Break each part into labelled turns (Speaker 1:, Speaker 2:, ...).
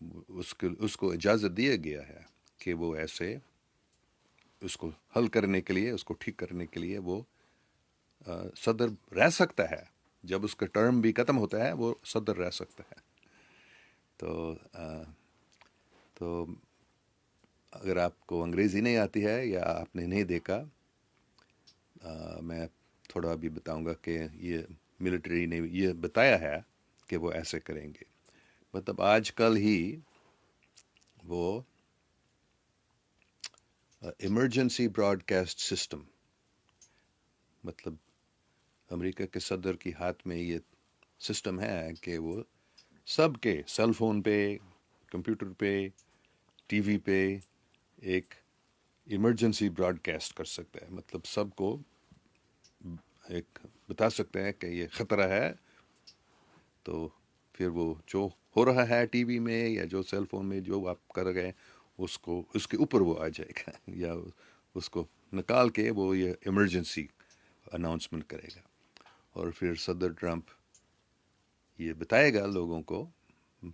Speaker 1: اس کو اجازت دیا گیا ہے کہ وہ ایسے اس کو حل کرنے کے لیے، اس کو ٹھیک کرنے کے لیے وہ صدر رہ سکتا ہے. جب اس کا ٹرم بھی ختم ہوتا ہے وہ صدر رہ سکتا ہے. تو تو اگر آپ کو انگریزی نہیں آتی ہے یا آپ نے نہیں دیکھا، میں تھوڑا بھی بتاؤں گا کہ یہ ملٹری نے یہ بتایا ہے کہ وہ ایسے کریں گے. مطلب آج کل ہی وہ ایمرجنسی براڈ کاسٹ سسٹم، مطلب امریکہ کے صدر کی ہاتھ میں یہ سسٹم ہے کہ وہ سب کے سیل فون پہ، کمپیوٹر پہ، ٹی وی پہ ایک ایمرجنسی براڈ کاسٹ کر سکتا ہے. مطلب سب کو ایک بتا سکتے ہیں کہ یہ خطرہ ہے. تو پھر وہ جو ہو رہا ہے ٹی وی میں یا جو سیل فون میں جو آپ کر گئے اس کے اوپر وہ آ جائے گا یا اس کو نکال کے وہ یہ ایمرجنسی اناؤنسمنٹ کرے گا. اور پھر صدر ٹرمپ یہ بتائے گا لوگوں کو،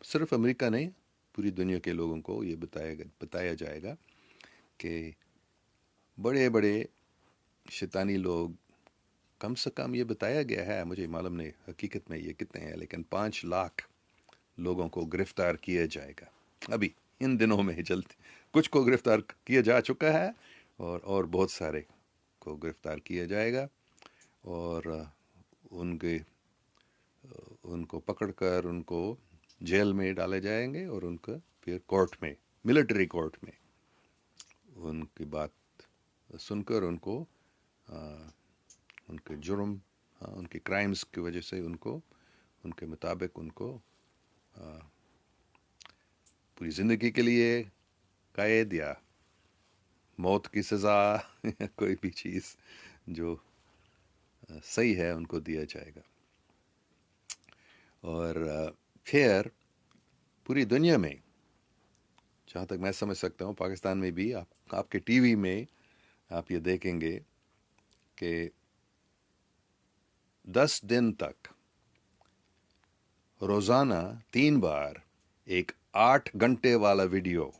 Speaker 1: صرف امریکہ نہیں پوری دنیا کے لوگوں کو یہ بتایا جائے گا کہ بڑے بڑے شیطانی لوگ، کم سے کم یہ بتایا گیا ہے، مجھے معلوم نہیں حقیقت میں یہ کتنے ہیں، لیکن 5 لاکھ لوگوں کو گرفتار کیا جائے گا ابھی ان دنوں میں. جلدی کچھ کو گرفتار کیا جا چکا ہے اور بہت سارے کو گرفتار کیا جائے گا. اور ان کو پکڑ کر ان کو جیل میں ڈالے جائیں گے اور ان کا پھر کورٹ میں، ملٹری کورٹ میں ان کی بات سن کر ان کے جرم، ان کے کرائمز کی وجہ سے ان کے مطابق ان کو پوری زندگی کے لیے قید یا موت کی سزا یا کوئی بھی چیز جو صحیح ہے ان کو دیا جائے گا. اور پھر پوری دنیا میں جہاں تک میں سمجھ سکتا ہوں، پاکستان میں بھی آپ کے ٹی وی میں آپ یہ دیکھیں گے کہ 10 دن تک روزانہ 3 بار ایک 8 گھنٹے والا ویڈیو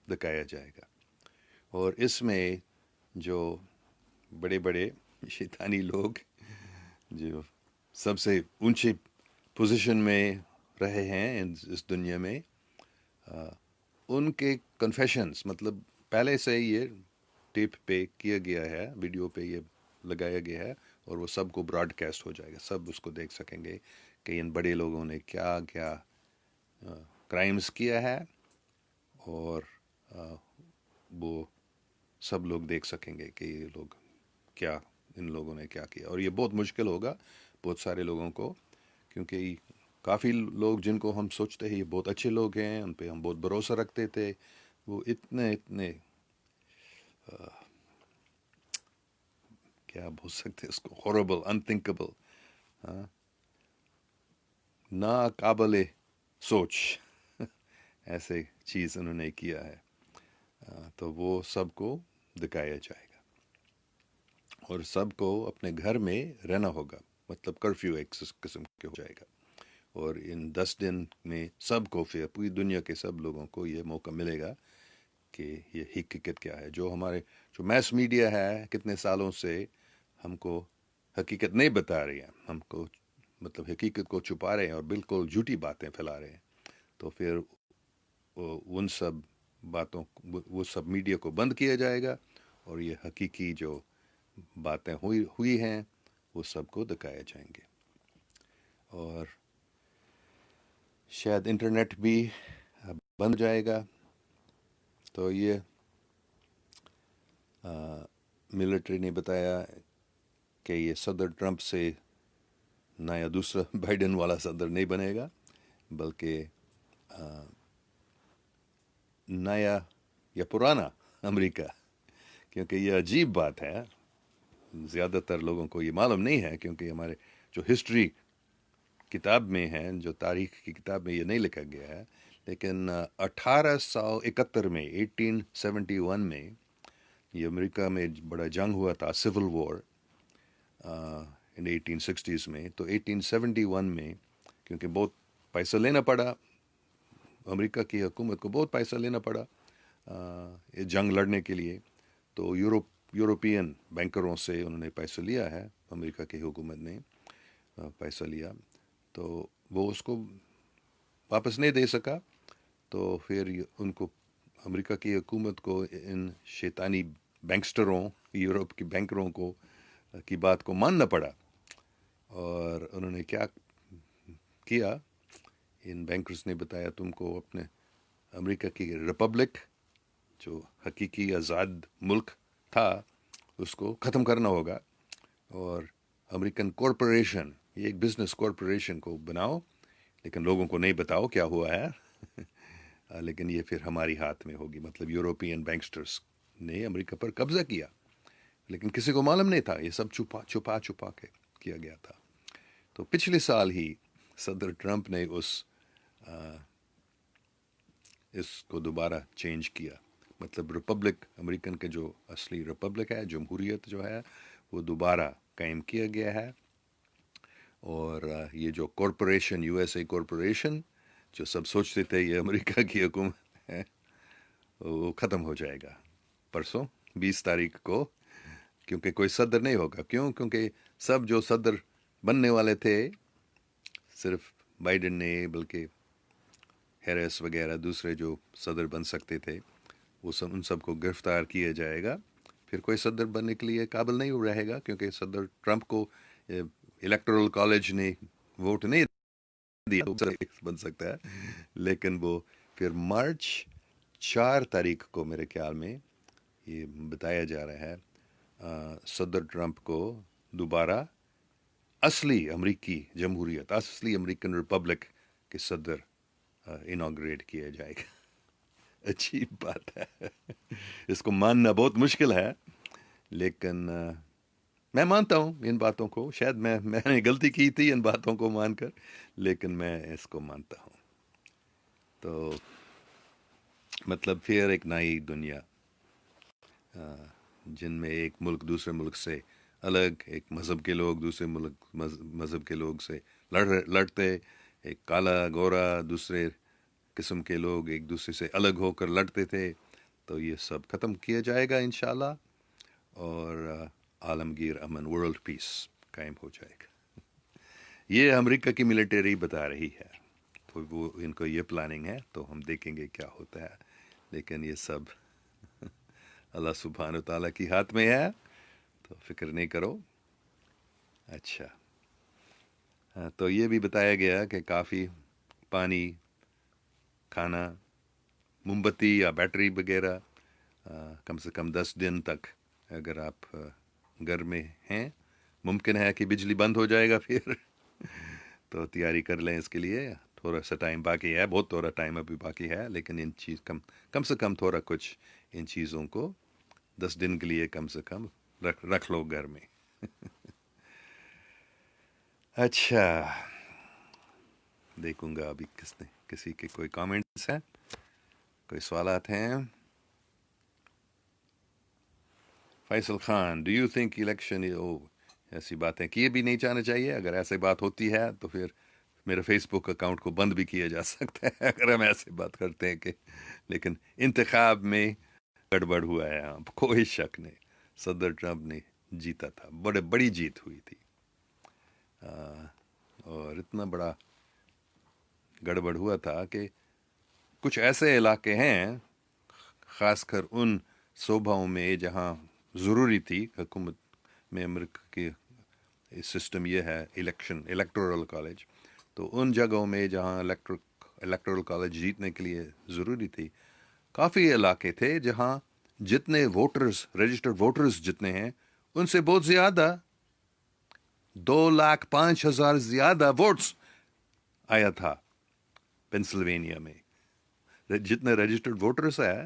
Speaker 1: دکھایا جائے گا. اور اس میں جو بڑے بڑے شیطانی لوگ جو سب سے اونچی پوزیشن میں رہے ہیں اس دنیا میں، ان کے کنفیشنز، مطلب پہلے سے یہ ٹیپ پہ کیا گیا ہے، ویڈیو پہ یہ لگایا گیا ہے اور وہ سب کو براڈ کاسٹ ہو جائے گا. سب اس کو دیکھ سکیں گے کہ ان بڑے لوگوں نے کیا کیا کرائمز کیا ہے، اور وہ سب لوگ دیکھ سکیں گے کہ یہ لوگ کیا، ان لوگوں نے کیا کیا. اور یہ بہت مشکل ہوگا بہت سارے لوگوں کو، کیونکہ کافی لوگ جن کو ہم سوچتے ہیں یہ بہت اچھے لوگ ہیں، ان پہ ہم بہت بھروسہ رکھتے تھے، وہ اتنے کیا بول سکتے اس کو، ہوربل، انتھنکیبل، ناقابل سوچ ایسے چیز انہوں نے کیا ہے. تو وہ سب کو دکھایا جائے گا اور سب کو اپنے گھر میں رہنا ہوگا. مطلب کرفیو ایک قسم کے ہو جائے گا. اور ان 10 دن میں سب کو، پھر پوری دنیا کے سب لوگوں کو یہ موقع ملے گا کہ یہ حقیقت کیا ہے. جو میس میڈیا ہے کتنے سالوں سے ہم کو حقیقت نہیں بتا رہی ہے، ہم کو مطلب حقیقت کو چھپا رہے ہیں اور بالکل جھوٹی باتیں پھیلا رہے ہیں. تو پھر ان سب باتوں، وہ سب میڈیا کو بند کیا جائے گا اور یہ حقیقی جو باتیں ہوئی ہیں وہ سب کو دکھایا جائیں گے. اور شاید انٹرنیٹ بھی بند ہو جائے گا. تو یہ ملٹری نے بتایا کہ یہ صدر ٹرمپ سے نیا دوسرا بائیڈن والا صدر نہیں بنے گا، بلکہ نیا یا پرانا امریکہ. کیونکہ یہ عجیب بات ہے، زیادہ تر لوگوں کو یہ معلوم نہیں ہے، کیونکہ ہمارے جو ہسٹری کتاب میں ہے، جو تاریخ کی کتاب میں یہ نہیں لکھا گیا ہے، لیکن 1871 میں 1871 میں یہ امریکہ میں بڑا جنگ ہوا تھا، سول وار ان 1860s میں. تو 1871 میں کیونکہ بہت پیسہ لینا پڑا امریکہ کی حکومت کو بہت پیسہ لینا پڑا یہ جنگ لڑنے کے لیے. تو یورپین بینکروں سے انہوں نے پیسہ لیا ہے، امریکہ کی حکومت نے پیسہ لیا، تو وہ اس کو واپس نہیں دے سکا. تو پھر ان کو امریکہ کی حکومت کو ان شیطانی بینکسٹروں، یورپ کی بینکروں کو کی بات کو ماننا پڑا. اور انہوں نے کیا کیا، ان بینکرز نے بتایا تم کو اپنے امریکہ کی ریپبلک جو حقیقی آزاد ملک تھا اس کو ختم کرنا ہوگا، اور امریکن کارپوریشن، یہ ایک بزنس کارپوریشن کو بناؤ، لیکن لوگوں کو نہیں بتاؤ کیا ہوا ہے لیکن یہ پھر ہماری ہاتھ میں ہوگی. مطلب یورپین بینکسٹرز نے امریکہ پر قبضہ کیا، لیکن کسی کو معلوم نہیں تھا، یہ سب چھپا کے کیا گیا تھا. تو پچھلے سال ہی صدر ٹرمپ نے اس کو دوبارہ چینج کیا. مطلب ریپبلک، امریکن کے جو اصلی ریپبلک ہے، جمہوریت جو ہے، وہ دوبارہ قائم کیا گیا ہے. اور یہ جو corporation, you S a corporation, جو سب سوچتے تھے یہ امریکہ کی حکومت ہے، وہ ختم ہو جائے گا پرسوں 20 تاریخ کو. کیونکہ کوئی صدر نہیں ہوگا. کیونکہ سب جو صدر بننے والے تھے، صرف بائیڈن نے، بلکہ ہیرس وغیرہ دوسرے جو صدر بن سکتے تھے، وہ سب ان سب کو گرفتار کیا جائے گا. پھر کوئی صدر بننے کے لیے قابل نہیں رہے گا، کیونکہ صدر ٹرمپ کو الیکٹورل کالج نے ووٹ نہیں دیا، بن سکتا ہے. لیکن وہ پھر مارچ 4 تاریخ کو میرے خیال میں یہ بتایا جا رہا ہے صدر ٹرمپ کو دوبارہ اصلی امریکی جمہوریت، اصلی امریکن ریپبلک کے صدر انوگریٹ کیا جائے گا. عجیب بات ہے، اس کو ماننا بہت مشکل ہے، لیکن میں مانتا ہوں ان باتوں کو. شاید میں نے غلطی کی تھی ان باتوں کو مان کر، لیکن میں اس کو مانتا ہوں. تو مطلب پھر ایک نئی دنیا جن میں ایک ملک دوسرے ملک سے الگ، ایک مذہب کے لوگ دوسرے مذہب کے لوگ سے لڑتے، ایک کالا گورا دوسرے قسم کے لوگ ایک دوسرے سے الگ ہو کر لڑتے تھے. تو یہ سب ختم کیا جائے گا انشاءاللہ، اور عالمگیر امن، ورلڈ پیس قائم ہو جائے گا. یہ امریکہ کی ملٹری بتا رہی ہے، تو وہ ان کو یہ پلاننگ ہے. تو ہم دیکھیں گے کیا ہوتا ہے، لیکن یہ سب اللہ سبحانہ تعالیٰ کی ہاتھ میں ہے، تو فکر نہیں کرو. اچھا، تو یہ بھی بتایا گیا کہ کافی پانی، کھانا، موم بتی یا بیٹری وغیرہ کم سے کم 10 دن تک اگر آپ گھر میں ہیں، ممکن ہے کہ بجلی بند ہو جائے گا پھر تو تیاری کر لیں اس کے لیے. تھوڑا سا ٹائم باقی ہے، بہت تھوڑا ٹائم ابھی باقی ہے، لیکن ان چیز کم سے کم تھوڑا کچھ ان چیزوں کو 10 دن کے لیے کم سے کم رکھ لو گھر میں. اچھا، دیکھوں گا ابھی کسی کے کوئی کامنٹس ہیں، کوئی سوالات ہیں. Faisal Khan, do you think election, ایسی باتیں کیے بھی نہیں جانا چاہیے. اگر ایسی بات ہوتی ہے تو پھر میرے فیس بک اکاؤنٹ کو بند بھی کیا جا سکتا ہے اگر ہم ایسی بات کرتے ہیں کہ، لیکن انتخاب میں گڑبڑ ہوا ہے، کوئی شک نہیں. صدر ٹرمپ نے جیتا تھا، بڑی جیت ہوئی تھی، اور اتنا بڑا گڑبڑ ہوا تھا کہ کچھ ایسے علاقے ہیں، خاص کر ان صوبوں میں جہاں ضروری تھی حکومت میں، امریکہ کی سسٹم یہ ہے الیکٹورل کالج، تو ان جگہوں میں جہاں الیکٹورل کالج جیتنے کے لیے ضروری تھی، کافی علاقے تھے جہاں جتنے ووٹرز، رجسٹرڈ ووٹرز جتنے ہیں، ان سے بہت زیادہ، 2,05,000 زیادہ ووٹس آیا تھا پینسلوینیا میں. جتنے رجسٹرڈ ووٹرز ہیں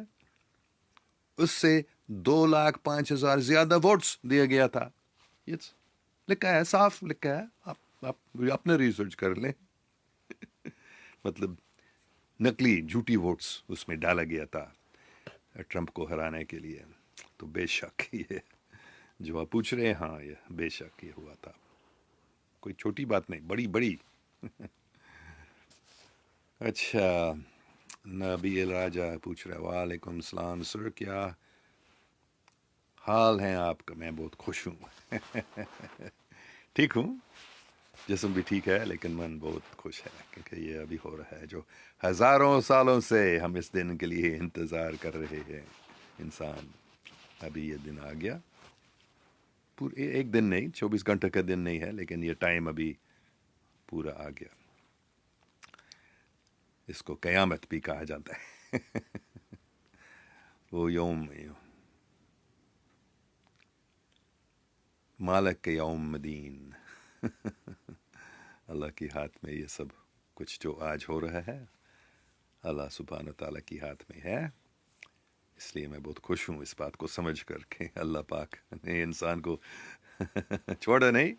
Speaker 1: اس سے 2,05,000 زیادہ ووٹس دیا گیا تھا. یہ لکھا ہے، صاف لکھا ہے، آپ اپنے ریسرچ کر لیں. مطلب نقلی جھوٹی ووٹس اس میں ڈالا گیا تھا ٹرمپ کو ہرانے کے لیے. تو بے شک یہ جو آپ پوچھ رہے ہیں، ہاں یہ بے شک یہ ہوا تھا، کوئی چھوٹی بات نہیں، بڑی. اچھا، نبی راجہ پوچھ رہا ہے وعلیکم السلام سر، کیا حال ہے آپ کا؟ میں بہت خوش ہوں، ٹھیک ہوں، جسم بھی ٹھیک ہے لیکن من بہت خوش ہے، کیونکہ یہ ابھی ہو رہا ہے جو ہزاروں سالوں سے ہم اس دن کے لیے انتظار کر رہے ہیں انسان، ابھی یہ دن آ گیا، پورے ایک دن نہیں، 24 گھنٹے کا دن نہیں ہے، لیکن یہ ٹائم ابھی پورا آ گیا، اس کو قیامت بھی کہا جاتا ہے، وہ یوم مالک کے یوم دین، اللہ کے ہاتھ میں یہ سب کچھ جو آج ہو رہا ہے اللہ سبحانہ تعالیٰ کی ہاتھ میں ہے، اس لیے میں بہت خوش ہوں اس بات کو سمجھ کر کے اللہ پاک نے انسان کو چھوڑا نہیں،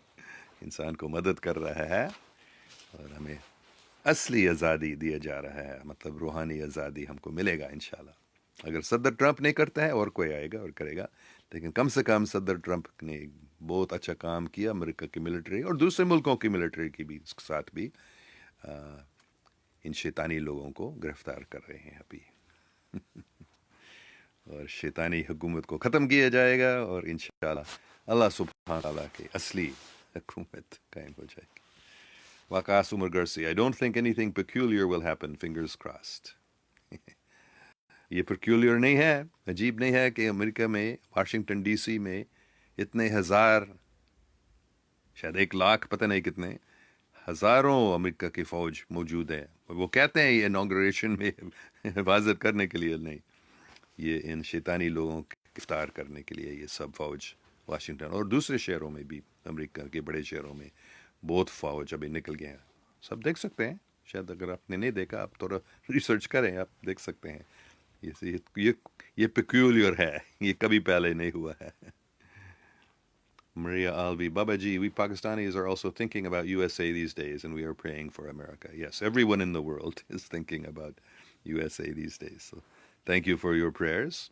Speaker 1: انسان کو مدد کر رہا ہے اور ہمیں اصلی آزادی دیا جا رہا ہے، مطلب روحانی آزادی ہم کو ملے گا انشاءاللہ۔ اگر صدر ٹرمپ نہیں کرتا ہے اور کوئی آئے گا اور کرے گا، لیکن کم سے کم صدر ٹرمپ نے بہت اچھا کام کیا، امریکہ کی ملٹری اور دوسرے ملکوں کی ملٹری کی بھی ساتھ بھی ان شیطانی لوگوں کو گرفتار کر رہے ہیں ابھی، اور شیطانی حکومت کو ختم کیا جائے گا اور انشاءاللہ اللہ سبحانہ تعالیٰ کی اصلی حکومت قائم ہو جائے گی۔ Waqas Umar Garci, I don't think anything peculiar will happen, fingers crossed. یہ پیکیولر نہیں ہے، عجیب نہیں ہے کہ امریکہ میں واشنگٹن ڈی سی میں اتنے ہزار، شاید 1 لاکھ، پتہ نہیں کتنے ہزاروں امریکہ کی فوج موجود ہے، وہ کہتے ہیں یہ انوگریشن میں حفاظت کرنے کے لیے نہیں، یہ ان شیطانی لوگوں کو گرفتار کرنے کے لیے یہ سب فوج واشنگٹن اور دوسرے شہروں میں بھی، امریکہ کے بڑے شہروں میں بہت فوج ابھی نکل گئے ہیں، سب دیکھ سکتے ہیں، شاید اگر آپ نے نہیں دیکھا آپ تھوڑا ریسرچ کریں، آپ دیکھ سکتے ہیں، یہ پیکیولر ہے، یہ کبھی پہلے نہیں ہوا ہے۔ Maria Alvi, Babaji, we Pakistanis are also thinking about USA these days and we are praying for America. Yes, everyone in the world is thinking about USA these days. So thank you for your prayers.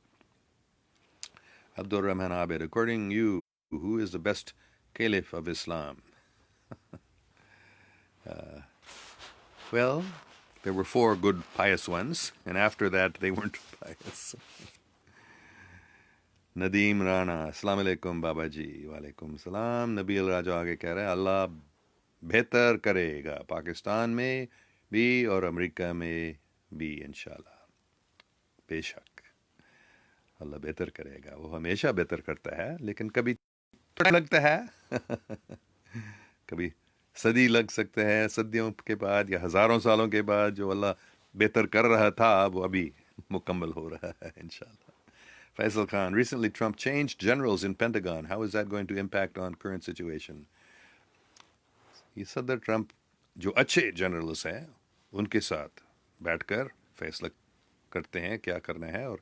Speaker 1: Abdul Rahman Abed, according to you, who is the best caliph of Islam? Well, there were 4 good pious ones, and after that they weren't pious. Nadeem Rana, السلام علیکم بابا جی۔ وعلیکم السلام۔ نبی الراجہ آگے کہہ رہے ہیں اللہ بہتر کرے گا پاکستان میں بھی اور امریکہ میں بھی انشاءاللہ، بے شک اللہ بہتر کرے گا، وہ ہمیشہ بہتر کرتا ہے، لیکن کبھی تھوڑا لگتا ہے کبھی صدی لگ سکتے ہیں، صدیوں کے بعد یا ہزاروں سالوں کے بعد جو اللہ بہتر کر رہا تھا وہ ابھی مکمل ہو رہا ہے انشاءاللہ۔ Faisal Khan, recently Trump changed generals in Pentagon. How is that going to impact on current situation? یہ صدر ٹرمپ جو اچھے جنرلز ہیں ان کے ساتھ بیٹھ کر فیصلہ کرتے ہیں کیا کرنا ہے، اور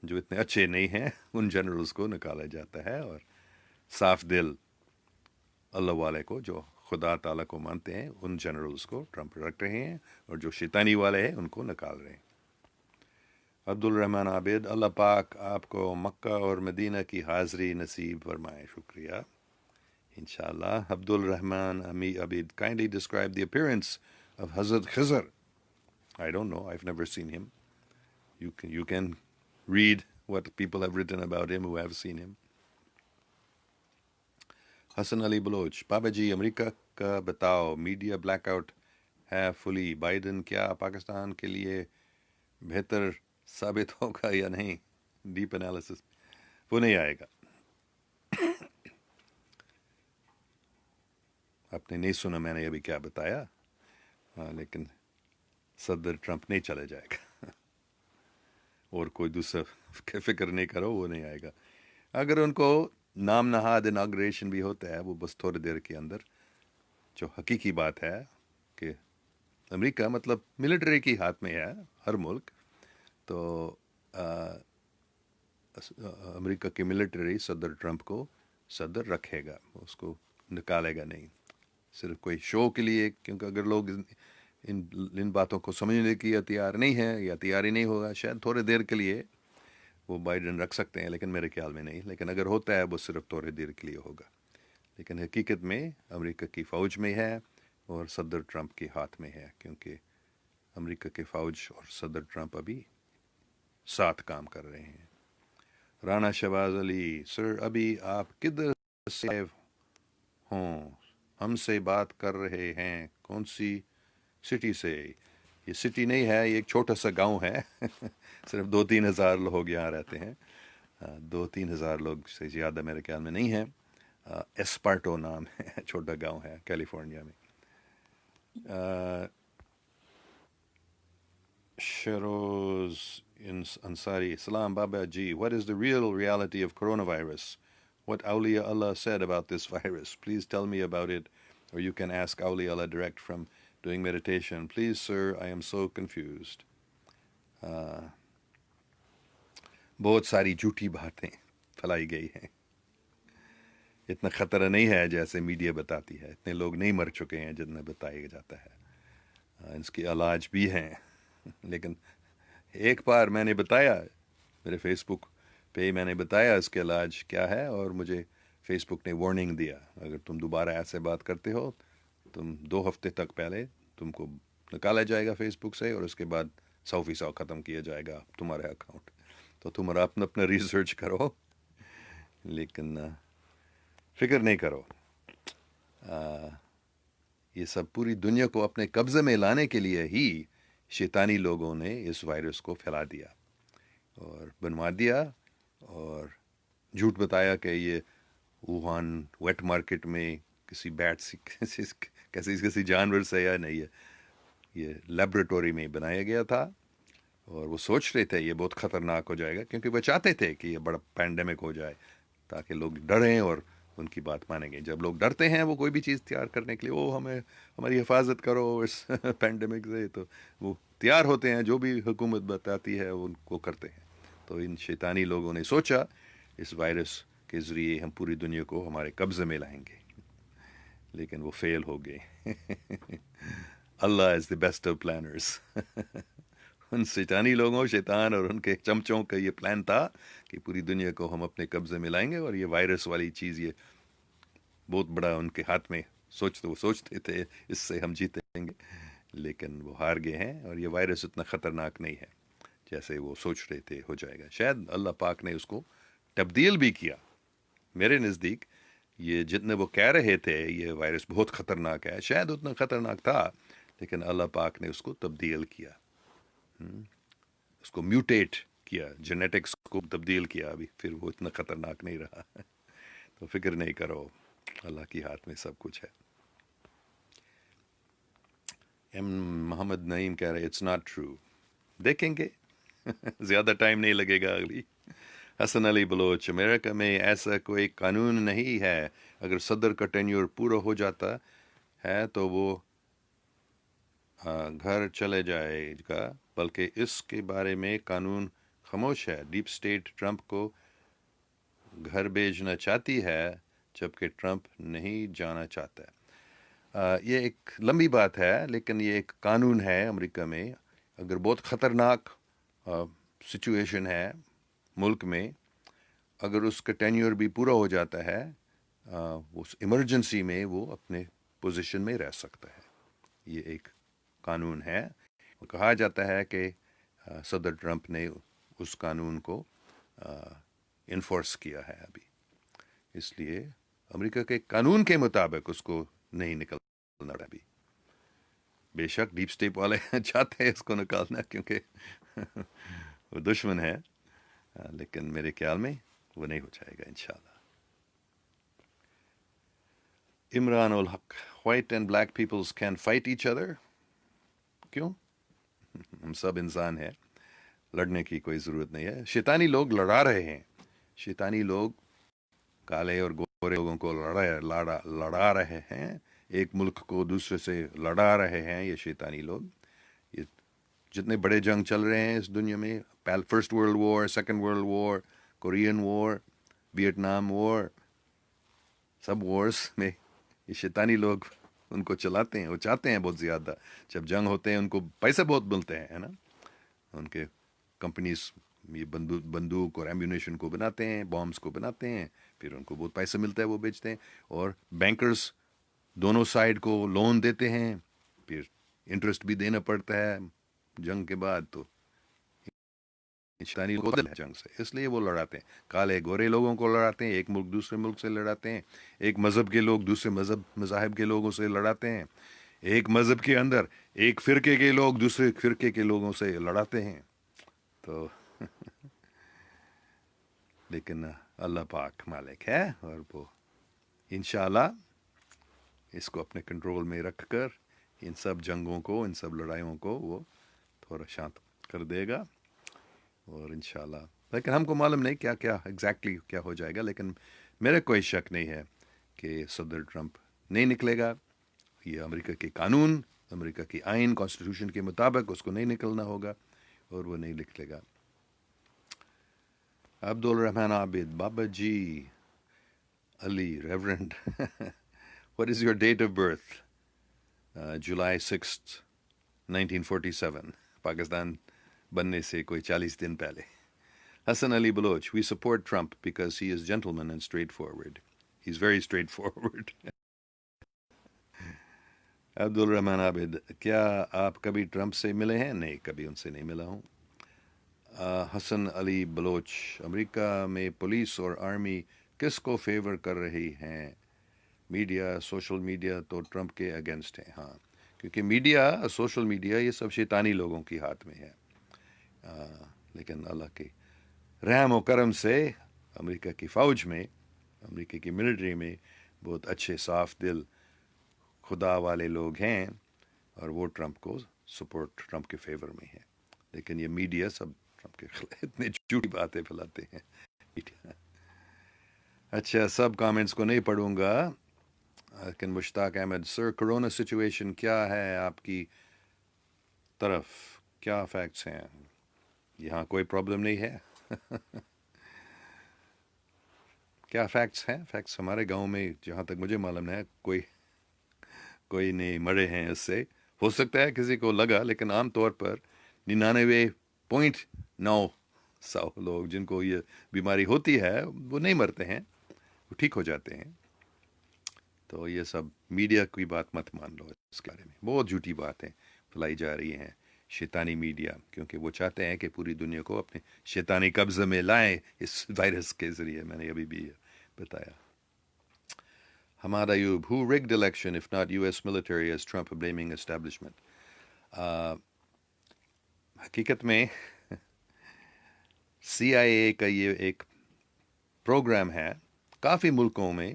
Speaker 1: جو اتنے اچھے نہیں ہیں ان جنرلز کو نکالا جاتا ہے، اور صاف دل اللہ والے کو جو خدا تعالیٰ کو مانتے ہیں ان جنرلز کو ٹرمپ رکھ رہے ہیں، اور جو شیطانی والے ہیں ان کو نکال رہے ہیں۔ عبد الرحمن عابد، اللہ پاک آپ کو مکہ اور مدینہ کی حاضری نصیب فرمائے، شکریہ انشاءاللہ۔ عبد الرحمن عابد، kindly describe the appearance of Hazrat Khizr. I don't know, I've never seen him. You can read what people have written about him who have seen him. Hasan Ali Baloch, بابا جی امریکہ کا بتاؤ، میڈیا بلیک آؤٹ ہے فلی، بائیڈن کیا پاکستان کے لیے بہتر ثابت ہوگا یا نہیں؟ ڈیپ انالیسس وہ نہیں آئے گا، آپ نے نہیں سنا میں نے ابھی کیا بتایا، لیکن صدر ٹرمپ نہیں چلے جائے گا اور کوئی دوسرا فکر نہیں کرو، وہ نہیں آئے گا۔ اگر ان کو نام نہاد اناگریشن بھی ہوتا ہے وہ بس تھوڑی دیر کے اندر، جو حقیقی بات ہے کہ امریکہ مطلب ملٹری کی ہاتھ میں ہے ہر ملک، تو امریکہ کی ملٹری صدر ٹرمپ کو صدر رکھے گا، اس کو نکالے گا نہیں، صرف کوئی شو کے لیے، کیونکہ اگر لوگ ان باتوں کو سمجھنے کی یا تیار نہیں ہے یا تیار ہی نہیں ہوگا، شاید تھوڑے دیر کے لیے وہ بائیڈن رکھ سکتے ہیں، لیکن میرے خیال میں نہیں، لیکن اگر ہوتا ہے وہ صرف تھوڑے دیر کے لیے ہوگا، لیکن حقیقت میں امریکہ کی فوج میں ہے اور صدر ٹرمپ کے ہاتھ میں ہے، کیونکہ امریکہ کے فوج اور صدر ٹرمپ ابھی ساتھ کام کر رہے ہیں. رانا شہباز علی: سر ابھی آپ کدھر سے ہوں؟ ہم سے بات کر رہے ہیں. کون سی سٹی سے؟ یہ سٹی نہیں ہے، یہ ایک چھوٹا سا گاؤں ہے. صرف 2-3 ہزار لوگ یہاں رہتے ہیں. 2-3 ہزار لوگ سے زیادہ میرے خیال میں نہیں ہیں. ایسپارٹو نام ہے، چھوٹا گاؤں ہے کیلیفورنیا میں. شروز Ansari: Salam Baba Ji, what is the real reality of coronavirus? What Awliya Allah said about this virus? Please tell me about it, or you can ask Awliya Allah direct from doing meditation. Please, sir, I am so confused. بہت ساری جھوٹی باتیں پھیلائی گئی ہیں. اتنا خطرہ نہیں ہے جیسے میڈیا بتاتی ہے. اتنے لوگ نہیں مر چکے ہیں جتنا بتایا جاتا ہے. اس کے علاج بھی ہیں. لیکن ایک بار میں نے بتایا میرے فیس بک پہ، میں نے بتایا اس کے علاج کیا ہے، اور مجھے فیس بک نے وارننگ دیا، اگر تم دوبارہ ایسے بات کرتے ہو، تم 2 ہفتے تک پہلے تم کو نکالا جائے گا فیس بک سے، اور اس کے بعد 100% ختم کیا جائے گا تمہارا اکاؤنٹ. تو تمہارا اپنا ریسرچ کرو، لیکن فکر نہیں کرو. یہ سب پوری دنیا کو اپنے قبضے میں لانے کے لیے ہی شیطانی لوگوں نے اس وائرس کو پھیلا دیا اور بنوا دیا، اور جھوٹ بتایا کہ یہ ووہان ویٹ مارکیٹ میں کسی بیٹ سے کسی جانور سے یا نہیں ہے، یہ لیبورٹری میں بنایا گیا تھا. اور وہ سوچ رہے تھے یہ بہت خطرناک ہو جائے گا، کیونکہ وہ چاہتے تھے کہ یہ بڑا پینڈیمک ہو جائے تاکہ لوگ ڈریں اور ان کی بات مانیں گے. جب لوگ ڈرتے ہیں وہ کوئی بھی چیز تیار کرنے کے لیے، وہ ہماری حفاظت کرو اس پینڈیمک سے، تو وہ تیار ہوتے ہیں، جو بھی حکومت بتاتی ہے ان کو کرتے ہیں. تو ان شیطانی لوگوں نے سوچا اس وائرس کے ذریعے ہم پوری دنیا کو ہمارے قبضے میں لائیں گے، لیکن وہ فیل ہو گئے. اللہ از دی بیسٹ آف پلانرز. ان شیطانی لوگوں، شیطان اور ان کے چمچوں کا یہ پلان تھا کہ پوری دنیا کو ہم اپنے قبضے میں لائیں گے، اور یہ وائرس والی چیز یہ بہت بڑا ان کے ہاتھ میں وہ سوچتے تھے اس سے ہم جیتیں گے، لیکن وہ ہار گئے ہیں. اور یہ وائرس اتنا خطرناک نہیں ہے جیسے وہ سوچ رہے تھے ہو جائے گا. شاید اللہ پاک نے اس کو تبدیل بھی کیا. میرے نزدیک یہ جتنے وہ کہہ رہے تھے یہ وائرس بہت خطرناک ہے، شاید اتنا خطرناک تھا، لیکن اللہ پاک نے اس کو تبدیل کیا، اس کو میوٹیٹ کیا، جینیٹکس کو تبدیل کیا ابھی، پھر وہ اتنا خطرناک نہیں رہا. تو فکر نہیں کرو، اللہ کے ہاتھ میں سب کچھ ہے. ایم محمد نعیم کہہ رہے اٹس ناٹ ٹرو. دیکھیں گے، زیادہ ٹائم نہیں لگے گا. اگلی حسن علی بلوچ: امریکہ میں ایسا کوئی قانون نہیں ہے، اگر صدر کا ٹینیور پورا ہو جاتا ہے تو وہ گھر چلے جائے گا، بلکہ اس کے بارے میں قانون خاموش ہے. ڈیپ سٹیٹ ٹرمپ کو گھر بھیجنا چاہتی ہے جبکہ ٹرمپ نہیں جانا چاہتا. یہ ایک لمبی بات ہے، لیکن یہ ایک قانون ہے امریکہ میں. اگر بہت خطرناک سچویشن ہے ملک میں، اگر اس کا ٹینیور بھی پورا ہو جاتا ہے، اس ایمرجنسی میں وہ اپنے پوزیشن میں رہ سکتا ہے. یہ ایک قانون ہے. کہا جاتا ہے کہ صدر ٹرمپ نے اس قانون کو انفورس کیا ہے ابھی، اس لیے امریکہ کے قانون کے مطابق اس کو نہیں نکلنا ابھی. بے شک ڈیپ سٹیپ والے چاہتے ہیں اس کو نکالنا کیونکہ وہ دشمن ہے، لیکن میرے خیال میں وہ نہیں ہو جائے گا انشاءاللہ. Imran ul-Haq: white and black peoples can fight each other. کیوں؟ ہم سب انسان ہیں، لڑنے کی کوئی ضرورت نہیں ہے. شیطانی لوگ لڑا رہے ہیں، شیطانی لوگ کالے اور گورے لوگوں کو لڑا رہے ہیں، ایک ملک کو دوسرے سے لڑا رہے ہیں. یہ شیطانی لوگ، یہ جتنے بڑے جنگ چل رہے ہیں اس دنیا میں، first world war, second world war, Korean war, Vietnam war, سب وارز میں یہ شیطانی لوگ ان کو چلاتے ہیں. وہ چاہتے ہیں بہت زیادہ، جب جنگ ہوتے ہیں ان کو پیسے بہت ملتے ہیں، ہے نا. ان کے کمپنیز یہ بندوق اور ایمونیشن کو بناتے ہیں، بامز کو بناتے ہیں، پھر ان کو بہت پیسے ملتا ہے، وہ بیچتے ہیں. اور بینکرز دونوں سائڈ کو لون دیتے ہیں، پھر انٹرسٹ بھی دینا پڑتا ہے جنگ کے بعد تو شیطانی کو دل ہے جنگ سے، اس لیے وہ لڑاتے ہیں، کالے گورے لوگوں کو لڑاتے ہیں، ایک ملک دوسرے ملک سے لڑاتے ہیں، ایک مذہب کے لوگ دوسرے مذاہب کے لوگوں سے لڑاتے ہیں، ایک مذہب کے اندر ایک فرقے کے لوگ دوسرے فرقے کے لوگوں سے لڑاتے ہیں. تو لیکن اللہ پاک مالک ہے، اور وہ انشاءاللہ اس کو اپنے کنٹرول میں رکھ کر ان سب جنگوں کو، ان سب لڑائیوں کو وہ تھوڑا شانت کر دے گا. اور انشاءاللہ، لیکن ہم کو معلوم نہیں کیا کیا ایگزیکٹلی کیا ہو جائے گا، لیکن میرا کوئی شک نہیں ہے کہ صدر ٹرمپ نہیں نکلے گا. یہ امریکہ کے قانون، امریکہ کی آئین، کانسٹیٹیوشن کے مطابق اس کو نہیں نکلنا ہوگا، اور وہ نہیں نکلے گا. Abdul Rahman Abid, Baba ji Ali reverend what is your date of birth? July 6th 1947. Pakistan بننے سے کوئی 40 دن پہلے. Hassan Ali Baloch, we support Trump because he is gentleman and straightforward. He's very straightforward. Abdul Rahman عابد، کیا آپ کبھی ٹرمپ سے ملے ہیں؟ نہیں، کبھی ان سے نہیں ملا ہوں. حسن علی بلوچ، امریکہ میں پولیس اور آرمی کس کو فیور کر رہی ہیں؟ میڈیا، سوشل میڈیا تو ٹرمپ کے اگینسٹ ہیں. ہاں، کیونکہ میڈیا، سوشل میڈیا، یہ سب شیطانی لوگوں کی ہاتھ میں ہے. لیکن اللہ کے رحم و کرم سے امریکہ کی فوج میں، امریکہ کی ملٹری میں بہت اچھے صاف دل خدا والے لوگ ہیں، اور وہ ٹرمپ کو سپورٹ، ٹرمپ کے فیور میں ہے. لیکن یہ میڈیا سب ٹرمپ کے خلاف اتنے جھوٹی باتیں پھیلاتے ہیں. اچھا، سب کامنٹس کو نہیں پڑھوں گا، لیکن مشتاق احمد، سر کرونا سچویشن کیا ہے آپ کی طرف؟ کیا فیکٹس ہیں؟ یہاں کوئی پرابلم نہیں ہے. کیا فیکٹس ہیں؟ فیکٹس ہمارے گاؤں میں جہاں تک مجھے معلوم ہے کوئی نہیں مرے ہیں اس سے. ہو سکتا ہے کسی کو لگا، لیکن عام طور پر 99.9% لوگ جن کو یہ بیماری ہوتی ہے وہ نہیں مرتے ہیں، وہ ٹھیک ہو جاتے ہیں. تو یہ سب میڈیا کی بات مت مان لو، اس کے بارے میں بہت جھوٹی باتیں پھیلائی جا رہی ہیں شیطانی میڈیا، کیونکہ وہ چاہتے ہیں کہ پوری دنیا کو اپنے شیطانی قبضے میں لائیں اس وائرس کے ذریعے. میں نے ابھی بھی بتایا. Hammad Ayub, who rigged election if not US military as Trump blaming establishment؟ حقیقت میں CIA کا یہ ایک پروگرام ہے. کافی ملکوں میں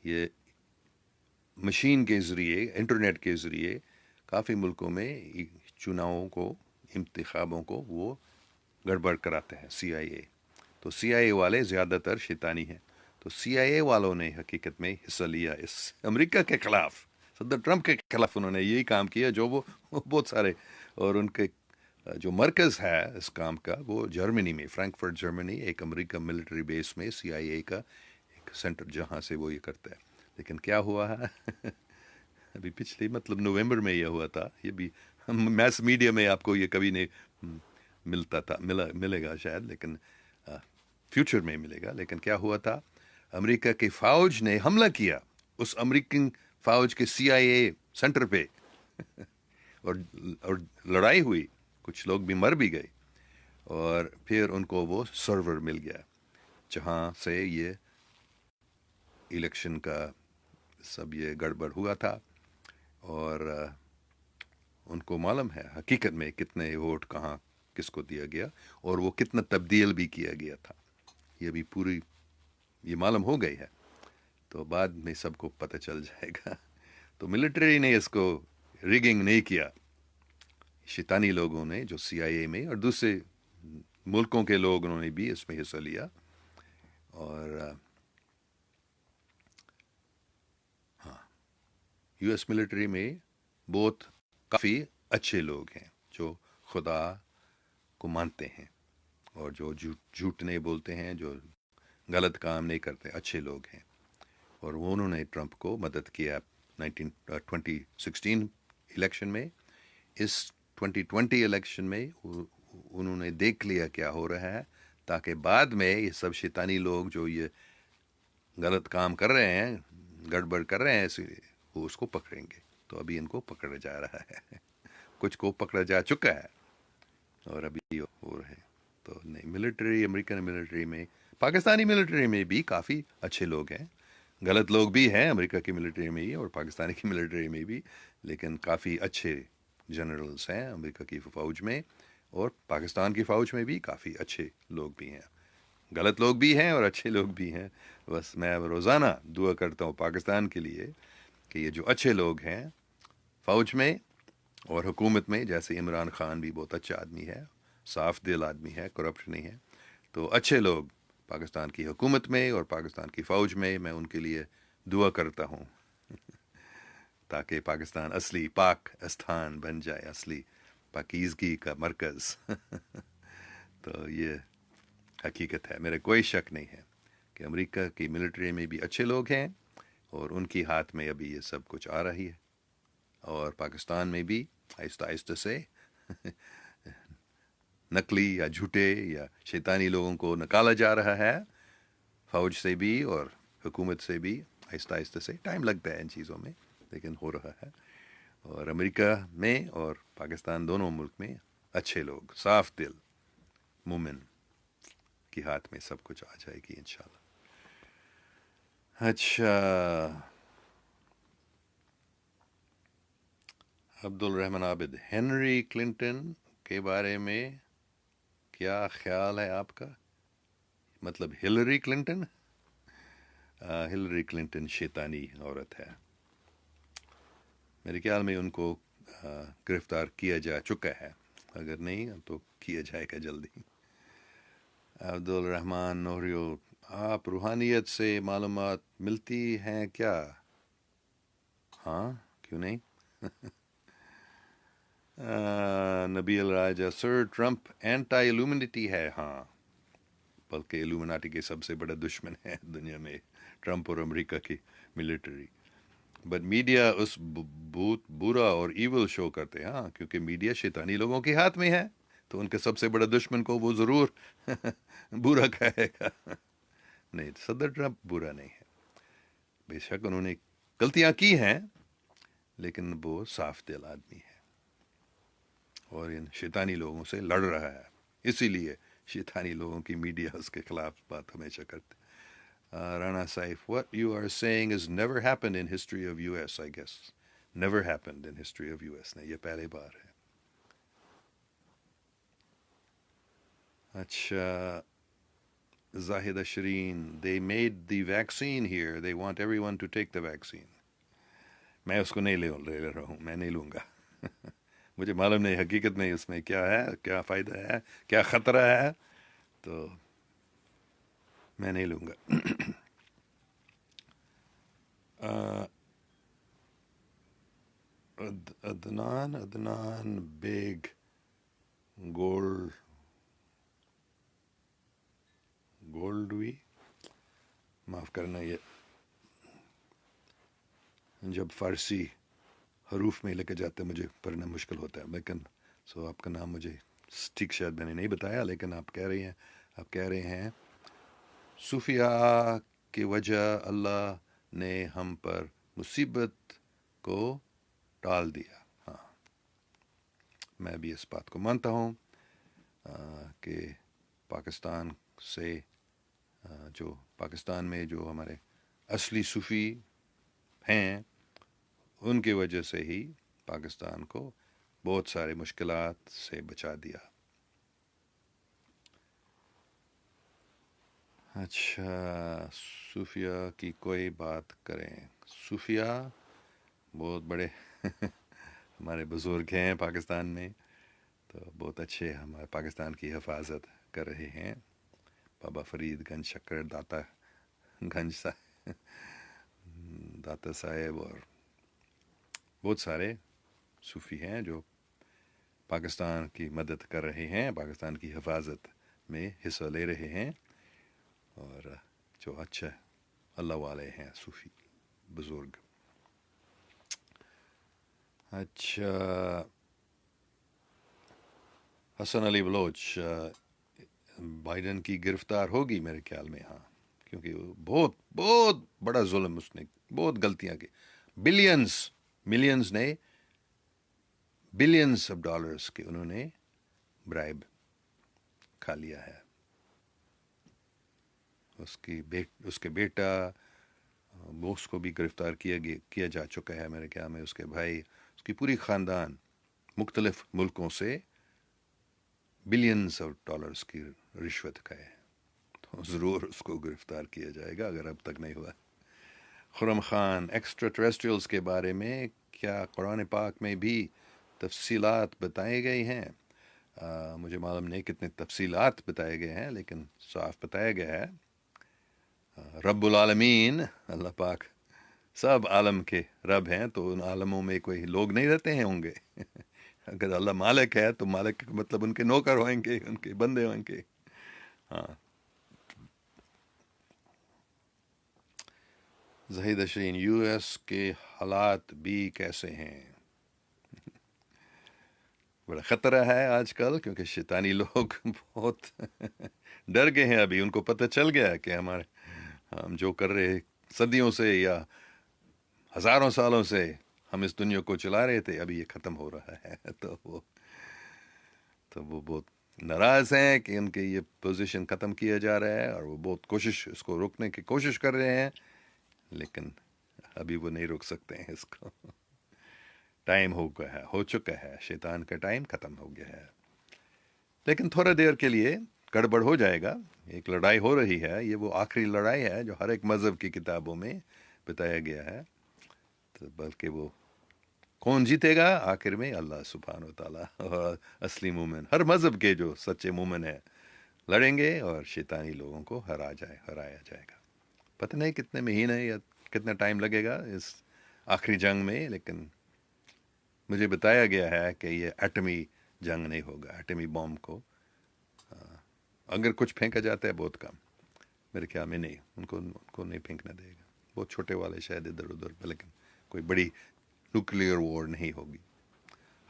Speaker 1: یہ مشین کے ذریعے، انٹرنیٹ کے ذریعے کافی ملکوں میں چناؤں کو، انتخابوں کو وہ گڑبڑ کراتے ہیں CIA. تو CIA والے زیادہ تر شیطانی ہیں. تو CIA والوں نے حقیقت میں حصہ لیا اس امریکہ کے خلاف، صدر ٹرمپ کے خلاف انہوں نے یہی کام کیا جو وہ بہت سارے، اور ان کے جو مرکز ہے اس کام کا وہ جرمنی میں، فرینکفرٹ جرمنی، ایک امریکہ ملٹری بیس میں CIA کا ایک سینٹر جہاں سے وہ یہ کرتا ہے. لیکن کیا ہوا ہے ابھی پچھلی مطلب نومبر میں یہ ہوا تھا. یہ بھی میس میڈیا میں آپ کو یہ کبھی نہیں ملتا تھا، ملے گا شاید، لیکن فیوچر میں ملے گا. لیکن کیا ہوا تھا، امریکہ کی فوج نے حملہ کیا اس امریکن فوج کے CIA سینٹر پہ، اور لڑائی ہوئی، کچھ لوگ بھی مر بھی گئے، اور پھر ان کو وہ سرور مل گیا جہاں سے یہ الیکشن کا سب یہ گڑبڑ ہوا تھا. اور ان کو معلوم ہے حقیقت میں کتنے ووٹ کہاں کس کو دیا گیا، اور وہ کتنا تبدیل بھی کیا گیا تھا. یہ بھی پوری یہ معلوم ہو گئی ہے، تو بعد میں سب کو پتہ چل جائے گا. تو ملٹری نے اس کو ریگنگ نہیں کیا، شیطانی لوگوں نے جو CIA میں اور دوسرے ملکوں کے لوگ، انہوں نے بھی اس میں حصہ لیا. اور ہاں، US ملٹری میں بہت کافی اچھے لوگ ہیں جو خدا کو مانتے ہیں، اور جو جھوٹ نہیں بولتے ہیں، جو غلط کام نہیں کرتے، اچھے لوگ ہیں. اور وہ انہوں نے ٹرمپ کو مدد کیا 2016 الیکشن میں. اس 2020 الیکشن میں انہوں نے دیکھ لیا کیا ہو رہا ہے، تاکہ بعد میں یہ سب شیطانی لوگ جو یہ غلط کام کر رہے ہیں، گڑبڑ کر رہے ہیں، وہ اس کو پکڑیں گے. تو ابھی ان کو پکڑا جا رہا ہے، کچھ کو پکڑا جا چکا ہے. اور ابھی ہو رہے ہیں. تو نہیں، ملٹری، امریکن ملٹری میں، پاکستانی ملٹری میں بھی کافی اچھے لوگ ہیں. غلط لوگ بھی ہیں امریکہ کی ملٹری میں ہی اور پاکستانی کی ملٹری میں بھی، لیکن کافی اچھے جنرلز ہیں امریکہ کی فوج میں، اور پاکستان کی فوج میں بھی کافی اچھے لوگ بھی ہیں. غلط لوگ بھی ہیں اور اچھے لوگ بھی ہیں. بس میں اب روزانہ دعا کرتا ہوں پاکستان کے لیے کہ یہ جو اچھے لوگ ہیں فوج میں اور حکومت میں، جیسے عمران خان بھی بہت اچھا آدمی ہے، صاف دل آدمی ہے، کرپٹ نہیں ہے، تو اچھے لوگ پاکستان کی حکومت میں اور پاکستان کی فوج میں ان کے لیے دعا کرتا ہوں تاکہ پاکستان اصلی پاک استھان بن جائے، اصلی پاکیزگی کا مرکز. تو یہ حقیقت ہے، میرے کوئی شک نہیں ہے کہ امریکہ کی ملٹری میں بھی اچھے لوگ ہیں اور ان کی ہاتھ میں ابھی یہ سب کچھ آ رہی ہے، اور پاکستان میں بھی آہستہ آہستہ سے نقلی یا جھوٹے یا شیطانی لوگوں کو نکالا جا رہا ہے، فوج سے بھی اور حکومت سے بھی. آہستہ آہستہ سے ٹائم لگتا ہے ان چیزوں میں، لیکن ہو رہا ہے. اور امریکہ میں اور پاکستان دونوں ملک میں اچھے لوگ، صاف دل مومن کی ہاتھ میں سب کچھ آ جائے گی انشاءاللہ. اچھا، عبد الرحمن عابد، ہنری کلنٹن کے بارے میں کیا خیال ہے آپ کا؟ مطلب ہلری کلنٹن؟ ہلری کلنٹن شیطانی عورت ہے. میرے خیال میں ان کو گرفتار کیا جا چکا ہے، اگر نہیں تو کیا جائے گا جلدی. عبد الرحمن نوریو، آپ روحانیت سے معلومات ملتی ہیں کیا؟ ہاں، کیوں نہیں. نبیل راجہ، سر ٹرمپ اینٹی ایلومنیٹی ہے. ہاں، بلکہ ایلومناٹی کے سب سے بڑا دشمن ہے دنیا میں ٹرمپ اور امریکہ کی ملٹری. بٹ میڈیا اس برا اور ایول شو کرتے ہیں. ہاں، کیونکہ میڈیا شیطانی لوگوں کے ہاتھ میں ہے، تو ان کے سب سے بڑا دشمن کو وہ ضرور برا کہے گا. نہیں، صدر ٹرمپ برا نہیں ہے، بے شک انہوں نے غلطیاں کی ہیں، لیکن وہ صاف دل آدمی ہے اور ان شیطانی لوگوں سے لڑ رہا ہے. اسی لیے شیطانی لوگوں کی میڈیا اس کے خلاف بات ہمیشہ کرتے. Rana Saif, what you are saying has never happened in history of US, I guess. Never happened in history of US. نہیں، یہ پہلے بار ہے. اچھا، Zahida شرین، they made the vaccine here. They want everyone to take the vaccine. میں اس کو نہیں لے رہا ہوں، میں نہیں لوں گا. مجھے معلوم نہیں حقیقت میں اس میں کیا ہے، کیا فائدہ ہے، کیا خطرہ ہے، تو میں نہیں لوں گا. عدنان بیگ گولڈوی، معاف کرنا، یہ جب فارسی حروف میں لے کے جاتے مجھے پڑھنا مشکل ہوتا ہے. لیکن آپ کا نام مجھے ٹھیک شاید میں نے نہیں بتایا، لیکن آپ کہہ رہے ہیں صوفیہ کی وجہ اللہ نے ہم پر مصیبت کو ٹال دیا. ہاں، میں بھی اس بات کو مانتا ہوں کہ پاکستان سے جو پاکستان میں جو ہمارے اصلی صوفی ہیں، ان کی وجہ سے ہی پاکستان کو بہت سارے مشکلات سے بچا دیا. اچھا، صوفیہ کی کوئی بات کریں. صوفیہ بہت بڑے ہمارے بزرگ ہیں پاکستان میں، تو بہت اچھے ہمارے پاکستان کی حفاظت کر رہے ہیں. بابا فرید گنج شکر داتا صاحب اور بہت سارے صوفی ہیں جو پاکستان کی مدد کر رہے ہیں، پاکستان کی حفاظت میں حصہ لے رہے ہیں، اور جو اچھا اللہ والے ہیں صوفی بزرگ. اچھا، حسن علی بلوچ، بائیڈن کی گرفتار ہوگی میرے خیال میں. ہاں، کیونکہ وہ بہت بہت بڑا ظلم اس نے، بہت غلطیاں کی. ملینز آف ڈالرز کے انہوں نے برائب کھا لیا ہے. اس کے بیٹا بوس کو بھی گرفتار کیا جا چکا ہے امریکہ میں. اس کے بھائی، اس کی پوری خاندان مختلف ملکوں سے بلینز آف ڈالرز کی رشوت کھائے. تو ضرور اس کو گرفتار کیا جائے گا اگر اب تک نہیں ہوا. خرم خان، ایکسٹرا ٹریسٹریلز کے بارے میں کیا قرآن پاک میں بھی تفصیلات بتائے گئے ہیں؟ مجھے معلوم نہیں کتنے تفصیلات بتائے گئے ہیں، لیکن صاف بتایا گیا ہے رب العالمین اللہ پاک سب عالم کے رب ہیں، تو ان عالموں میں کوئی لوگ نہیں رہتے ہیں ہوں گے. اگر اللہ مالک ہے تو مالک کا مطلب ان کے نوکر ہوئیں گے، ان کے بندے ہوئیں گے. ہاں. زہید اشرین، یو ایس کے حالات بھی کیسے ہیں؟ بڑا خطرہ ہے آج کل، کیونکہ شیطانی لوگ بہت ڈر گئے ہیں. ابھی ان کو پتہ چل گیا ہے کہ ہم جو کر رہے صدیوں سے یا ہزاروں سالوں سے ہم اس دنیا کو چلا رہے تھے، ابھی یہ ختم ہو رہا ہے. تو وہ بہت ناراض ہیں کہ ان کے یہ پوزیشن ختم کیا جا رہا ہے، اور وہ بہت اس کو روکنے کی کوشش کر رہے ہیں، لیکن ابھی وہ نہیں روک سکتے ہیں اس کو. ٹائم ہو چکا ہے، شیطان کا ٹائم ختم ہو گیا ہے. لیکن تھوڑا دیر کے لیے گڑبڑ ہو جائے گا. ایک لڑائی ہو رہی ہے، یہ وہ آخری لڑائی ہے جو ہر ایک مذہب کی کتابوں میں بتایا گیا ہے. تو بلکہ وہ کون جیتے گا آخر میں؟ اللہ سبحانہ و تعالیٰ اور اصلی مومن، ہر مذہب کے جو سچے مومن ہیں لڑیں گے، اور شیطانی لوگوں کو ہرایا جائے گا. پتہ نہیں کتنے مہینے یا کتنا ٹائم لگے گا اس آخری جنگ میں، لیکن مجھے بتایا گیا ہے کہ یہ ایٹمی جنگ نہیں ہوگا. ایٹمی بام کو اگر کچھ پھینکا جاتا ہے بہت کم، میرے خیال میں نہیں، ان کو نہیں پھینکنا دے گا. بہت چھوٹے والے شاید ادھر ادھر، لیکن کوئی بڑی نیوکلیئر وار نہیں ہوگی.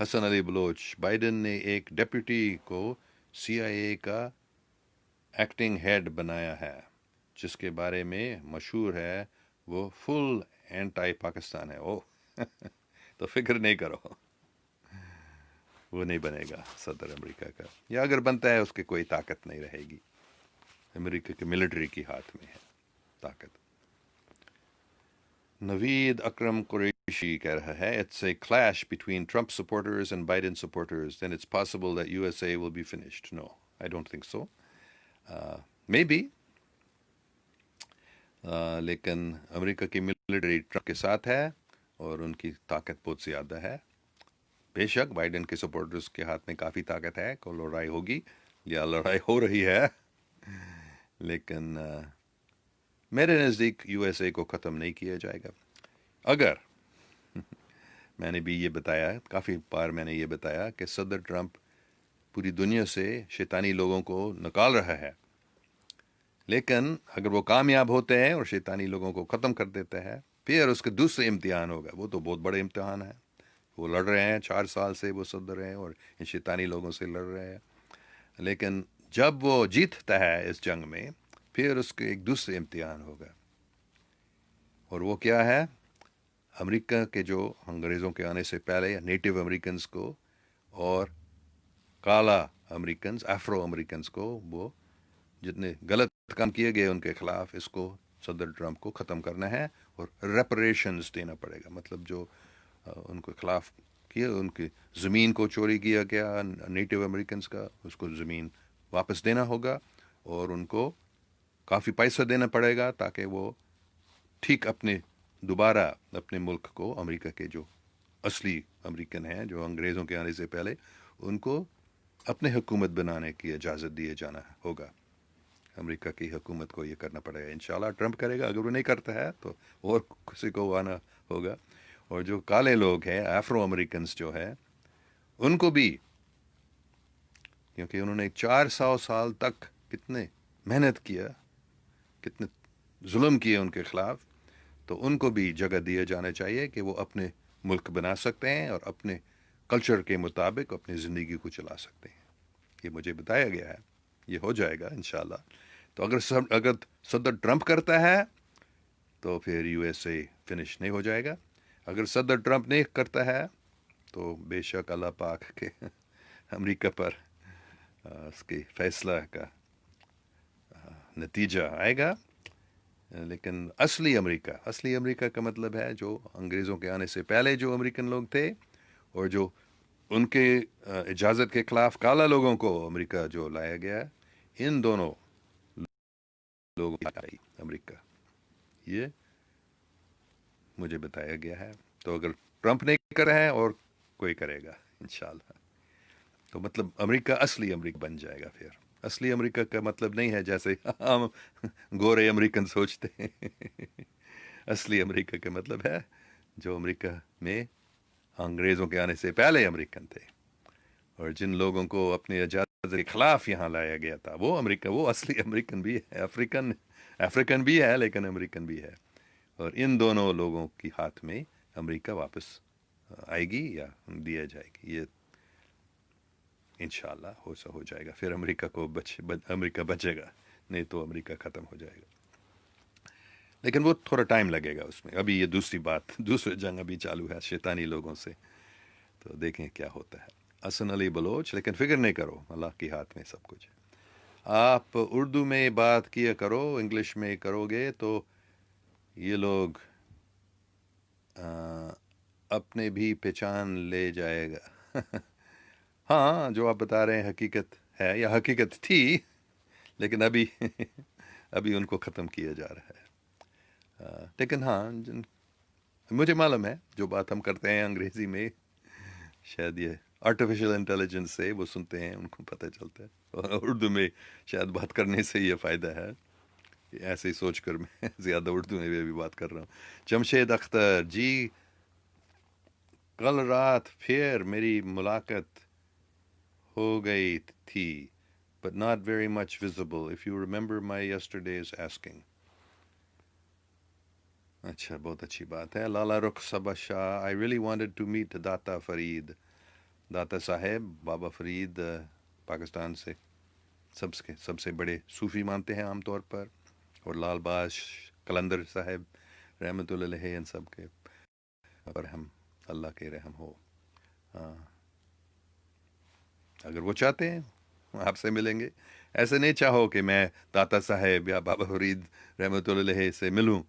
Speaker 1: حسن علی بلوچ، بائیڈن نے ایک ڈیپٹی کو سی آئی اے کا ایکٹنگ ہیڈ بنایا ہے، جس کے بارے میں مشہور ہے وہ فل اینٹائی پاکستان ہے. او تو فکر نہیں کرو، وہ نہیں بنے گا صدر امریکہ کا، یا اگر بنتا ہے اس کی کوئی طاقت نہیں رہے گی. امریکہ کے ملٹری کے ہاتھ میں ہے طاقت. نوید اکرم قریشی کہہ رہا ہے it's a clash between Trump supporters and Biden supporters then it's possible that U S A will be finished. No, I don't think so. Maybe, لیکن امریکہ کی ملٹری ٹرمپ کے ساتھ ہے اور ان کی طاقت بہت زیادہ ہے. بے شک بائیڈن کے سپورٹرز کے ہاتھ میں کافی طاقت ہے، کو لڑائی ہوگی یا لڑائی ہو رہی ہے، لیکن میرے نزدیک یو ایس اے کو ختم نہیں کیا جائے گا. اگر میں نے بھی یہ بتایا، کافی بار میں نے یہ بتایا کہ صدر ٹرمپ پوری دنیا سے شیطانی لوگوں کو نکال رہا ہے، لیکن اگر وہ کامیاب ہوتے ہیں اور شیطانی لوگوں کو ختم کر دیتے ہیں، پھر اس کے دوسرے امتحان ہوگا. وہ تو بہت بڑے امتحان ہے. وہ لڑ رہے ہیں 4 سال سے، وہ صدر ہیں اور ان شیطانی لوگوں سے لڑ رہے ہیں، لیکن جب وہ جیتتا ہے اس جنگ میں، پھر اس کے ایک دوسرے امتحان ہوگا. اور وہ کیا ہے؟ امریکہ کے جو انگریزوں کے آنے سے پہلے نیٹو امریکنز کو اور کالا امریکنز، افرو امریکنز کو، وہ جتنے غلط کام کیے گئے ان کے خلاف، اس کو صدر ٹرمپ کو ختم کرنا ہے اور ریپریشنز دینا پڑے گا. مطلب جو ان کے خلاف کیا، ان کی زمین کو چوری کیا گیا نیٹو امریکنز کا، اس کو زمین واپس دینا ہوگا، اور ان کو کافی پیسہ دینا پڑے گا تاکہ وہ ٹھیک دوبارہ اپنے ملک کو، امریکہ کے جو اصلی امریکن ہیں جو انگریزوں کے آنے سے پہلے، ان کو اپنے حکومت بنانے کی اجازت دیے جانا ہوگا. امریکہ کی حکومت کو یہ کرنا پڑے گا. انشاءاللہ ٹرمپ کرے گا. اگر وہ نہیں کرتا ہے تو اور کسی کو آنا ہوگا. اور جو کالے لوگ ہیں، افرو امریکنز جو ہے، ان کو بھی، کیونکہ انہوں نے 400 سال تک کتنے محنت کیا، کتنے ظلم کیے ان کے خلاف، تو ان کو بھی جگہ دیا جانا چاہیے کہ وہ اپنے ملک بنا سکتے ہیں اور اپنے کلچر کے مطابق اپنی زندگی کو چلا سکتے ہیں. یہ مجھے بتایا گیا ہے، یہ ہو جائے گا انشاءاللہ. تو اگر صدر ٹرمپ کرتا ہے تو پھر یو ایس اے فنش نہیں ہو جائے گا. اگر صدر ٹرمپ نہیں کرتا ہے تو بے شک اللہ پاک کے امریکہ پر اس کے فیصلہ کا نتیجہ آئے گا. لیکن اصلی امریکہ کا مطلب ہے جو انگریزوں کے آنے سے پہلے جو امریکن لوگ تھے اور جو ان کے اجازت کے خلاف کالا لوگوں کو امریکہ جو لایا گیا، ان دونوں لوگوں کی آئی امریکہ، یہ مجھے بتایا گیا ہے. تو اگر ٹرمپ نہیں کر رہے ہیں اور کوئی کرے گا انشاءاللہ، تو مطلب امریکہ اصلی امریکہ بن جائے گا. پھر اصلی امریکہ کا مطلب نہیں ہے جیسے ہم گورے امریکن سوچتے ہیں. اصلی امریکہ کا مطلب ہے جو امریکہ میں انگریزوں کے آنے سے پہلے امریکن تھے اور جن لوگوں کو اپنے اجازت کے خلاف یہاں لایا گیا تھا، وہ امریکہ، وہ اصلی امریکن بھی ہے. افریکن بھی ہے لیکن امریکن بھی ہے. اور ان دونوں لوگوں کی ہاتھ میں امریکہ واپس آئے گی یا دیا جائے گی. یہ انشاءاللہ ہو جائے گا. پھر امریکہ بچے گا، نہیں تو امریکہ ختم ہو جائے گا. لیکن وہ تھوڑا ٹائم لگے گا اس میں. ابھی یہ دوسری جنگ ابھی چالو ہے شیطانی لوگوں سے، تو دیکھیں کیا ہوتا ہے. حسن علی بلوچ، لیکن فکر نہیں کرو، اللہ کے ہاتھ میں سب کچھ ہے. آپ اردو میں بات کیا کرو، انگلش میں کرو گے تو یہ لوگ اپنے بھی پہچان لے جائے گا. ہاں، جو آپ بتا رہے ہیں حقیقت ہے یا حقیقت تھی، لیکن ابھی ان کو ختم کیا جا رہا ہے. لیکن ہاں، مجھے معلوم ہے جو بات ہم کرتے ہیں انگریزی میں، شاید یہ آرٹیفیشل انٹیلیجنس سے وہ سنتے ہیں، ان کو پتہ چلتا ہے. اردو میں شاید بات کرنے سے یہ فائدہ ہے. ایسے ہی سوچ کر میں زیادہ اردو میں بھی بات کر رہا ہوں. جمشید اختر جی، کل رات پھر میری ملاقات ہو گئی تھی but not very much visible if you remember my yesterday's asking. اچھا، بہت اچھی بات ہے. لالا رخ صبا شاہ، I really wanted to meet داتا فرید. داتا صاحب بابا فرید پاکستان سے سب سے بڑے صوفی مانتے ہیں عام طور پر، اور لال باش قلندر صاحب رحمۃ اللہ علیہ، ان سب کے پر ہم اللہ کے رحم ہو. اگر وہ چاہتے ہیں آپ سے ملیں گے. ایسے نہیں چاہو کہ میں داتا صاحب یا بابا فرید رحمۃ اللہ علیہ سے ملوں.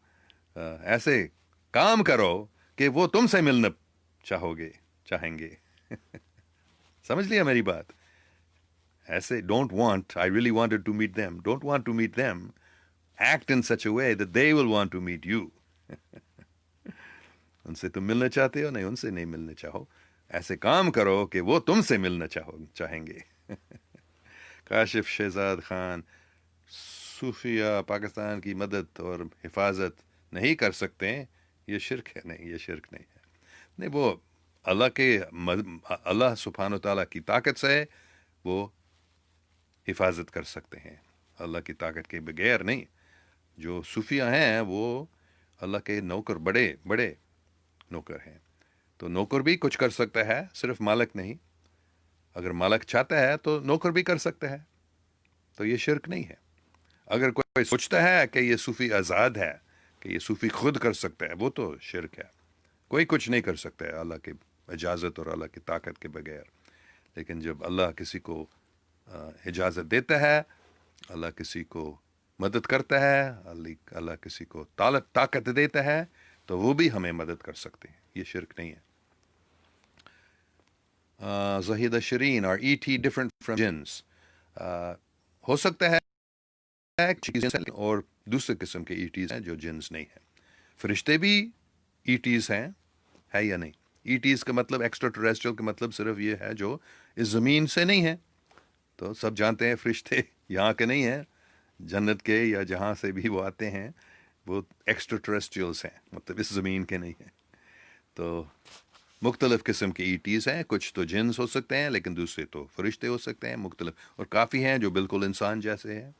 Speaker 1: ایسے کام کرو کہ وہ تم سے ملنا چاہیں گے. سمجھ لیا میری بات؟ ایسے don't want I really wanted to meet them, don't want to meet them, act in such a way that they will want to meet you. ان سے تم ملنا چاہتے ہو، نہیں ان سے نہیں ملنا چاہو. ایسے کام کرو کہ وہ تم سے ملنا چاہیں گے. کاشف شہزاد خان، صوفیہ پاکستان کی مدد اور حفاظت نہیں کر سکتے، یہ شرک ہے. نہیں، یہ شرک نہیں ہے. نہیں، وہ اللہ سبحانہ و تعالیٰ کی طاقت سے وہ حفاظت کر سکتے ہیں، اللہ کی طاقت کے بغیر نہیں. جو صوفیہ ہیں وہ اللہ کے نوکر، بڑے بڑے نوکر ہیں. تو نوکر بھی کچھ کر سکتا ہے، صرف مالک نہیں. اگر مالک چاہتا ہے تو نوکر بھی کر سکتا ہے، تو یہ شرک نہیں ہے. اگر کوئی سوچتا ہے کہ یہ صوفی آزاد ہے، کہ یہ صوفی خود کر سکتا ہے، وہ تو شرک ہے. کوئی کچھ نہیں کر سکتا ہے اللہ کی اجازت اور اللہ کی طاقت کے بغیر. لیکن جب اللہ کسی کو اجازت دیتا ہے، اللہ کسی کو مدد کرتا ہے، اللہ کسی کو طاقت دیتا ہے، تو وہ بھی ہمیں مدد کر سکتے ہیں. یہ شرک نہیں ہے. زہیدہ شرین، اور ای ٹی ڈفرنٹ فرام جنس؟ ہو سکتا ہے اور دوسرے قسم کے ای ٹیز ہیں جو جنس نہیں ہیں. فرشتے بھی ای ٹیز ہیں، ہے یا نہیں؟ ای ٹیز کا مطلب ایکسٹرا ٹریسٹریل کا مطلب صرف یہ ہے جو اس زمین سے نہیں ہے. تو سب جانتے ہیں فرشتے یہاں کے نہیں ہیں، جنت کے یا جہاں سے بھی وہ آتے ہیں وہ ایکسٹرا ٹریسٹریلس ہیں، مطلب اس زمین کے نہیں ہیں. تو مختلف قسم کے ای ٹیز ہیں. کچھ تو جنس ہو سکتے ہیں لیکن دوسرے تو فرشتے ہو سکتے ہیں. مختلف اور کافی ہیں جو بالکل انسان جیسے ہیں.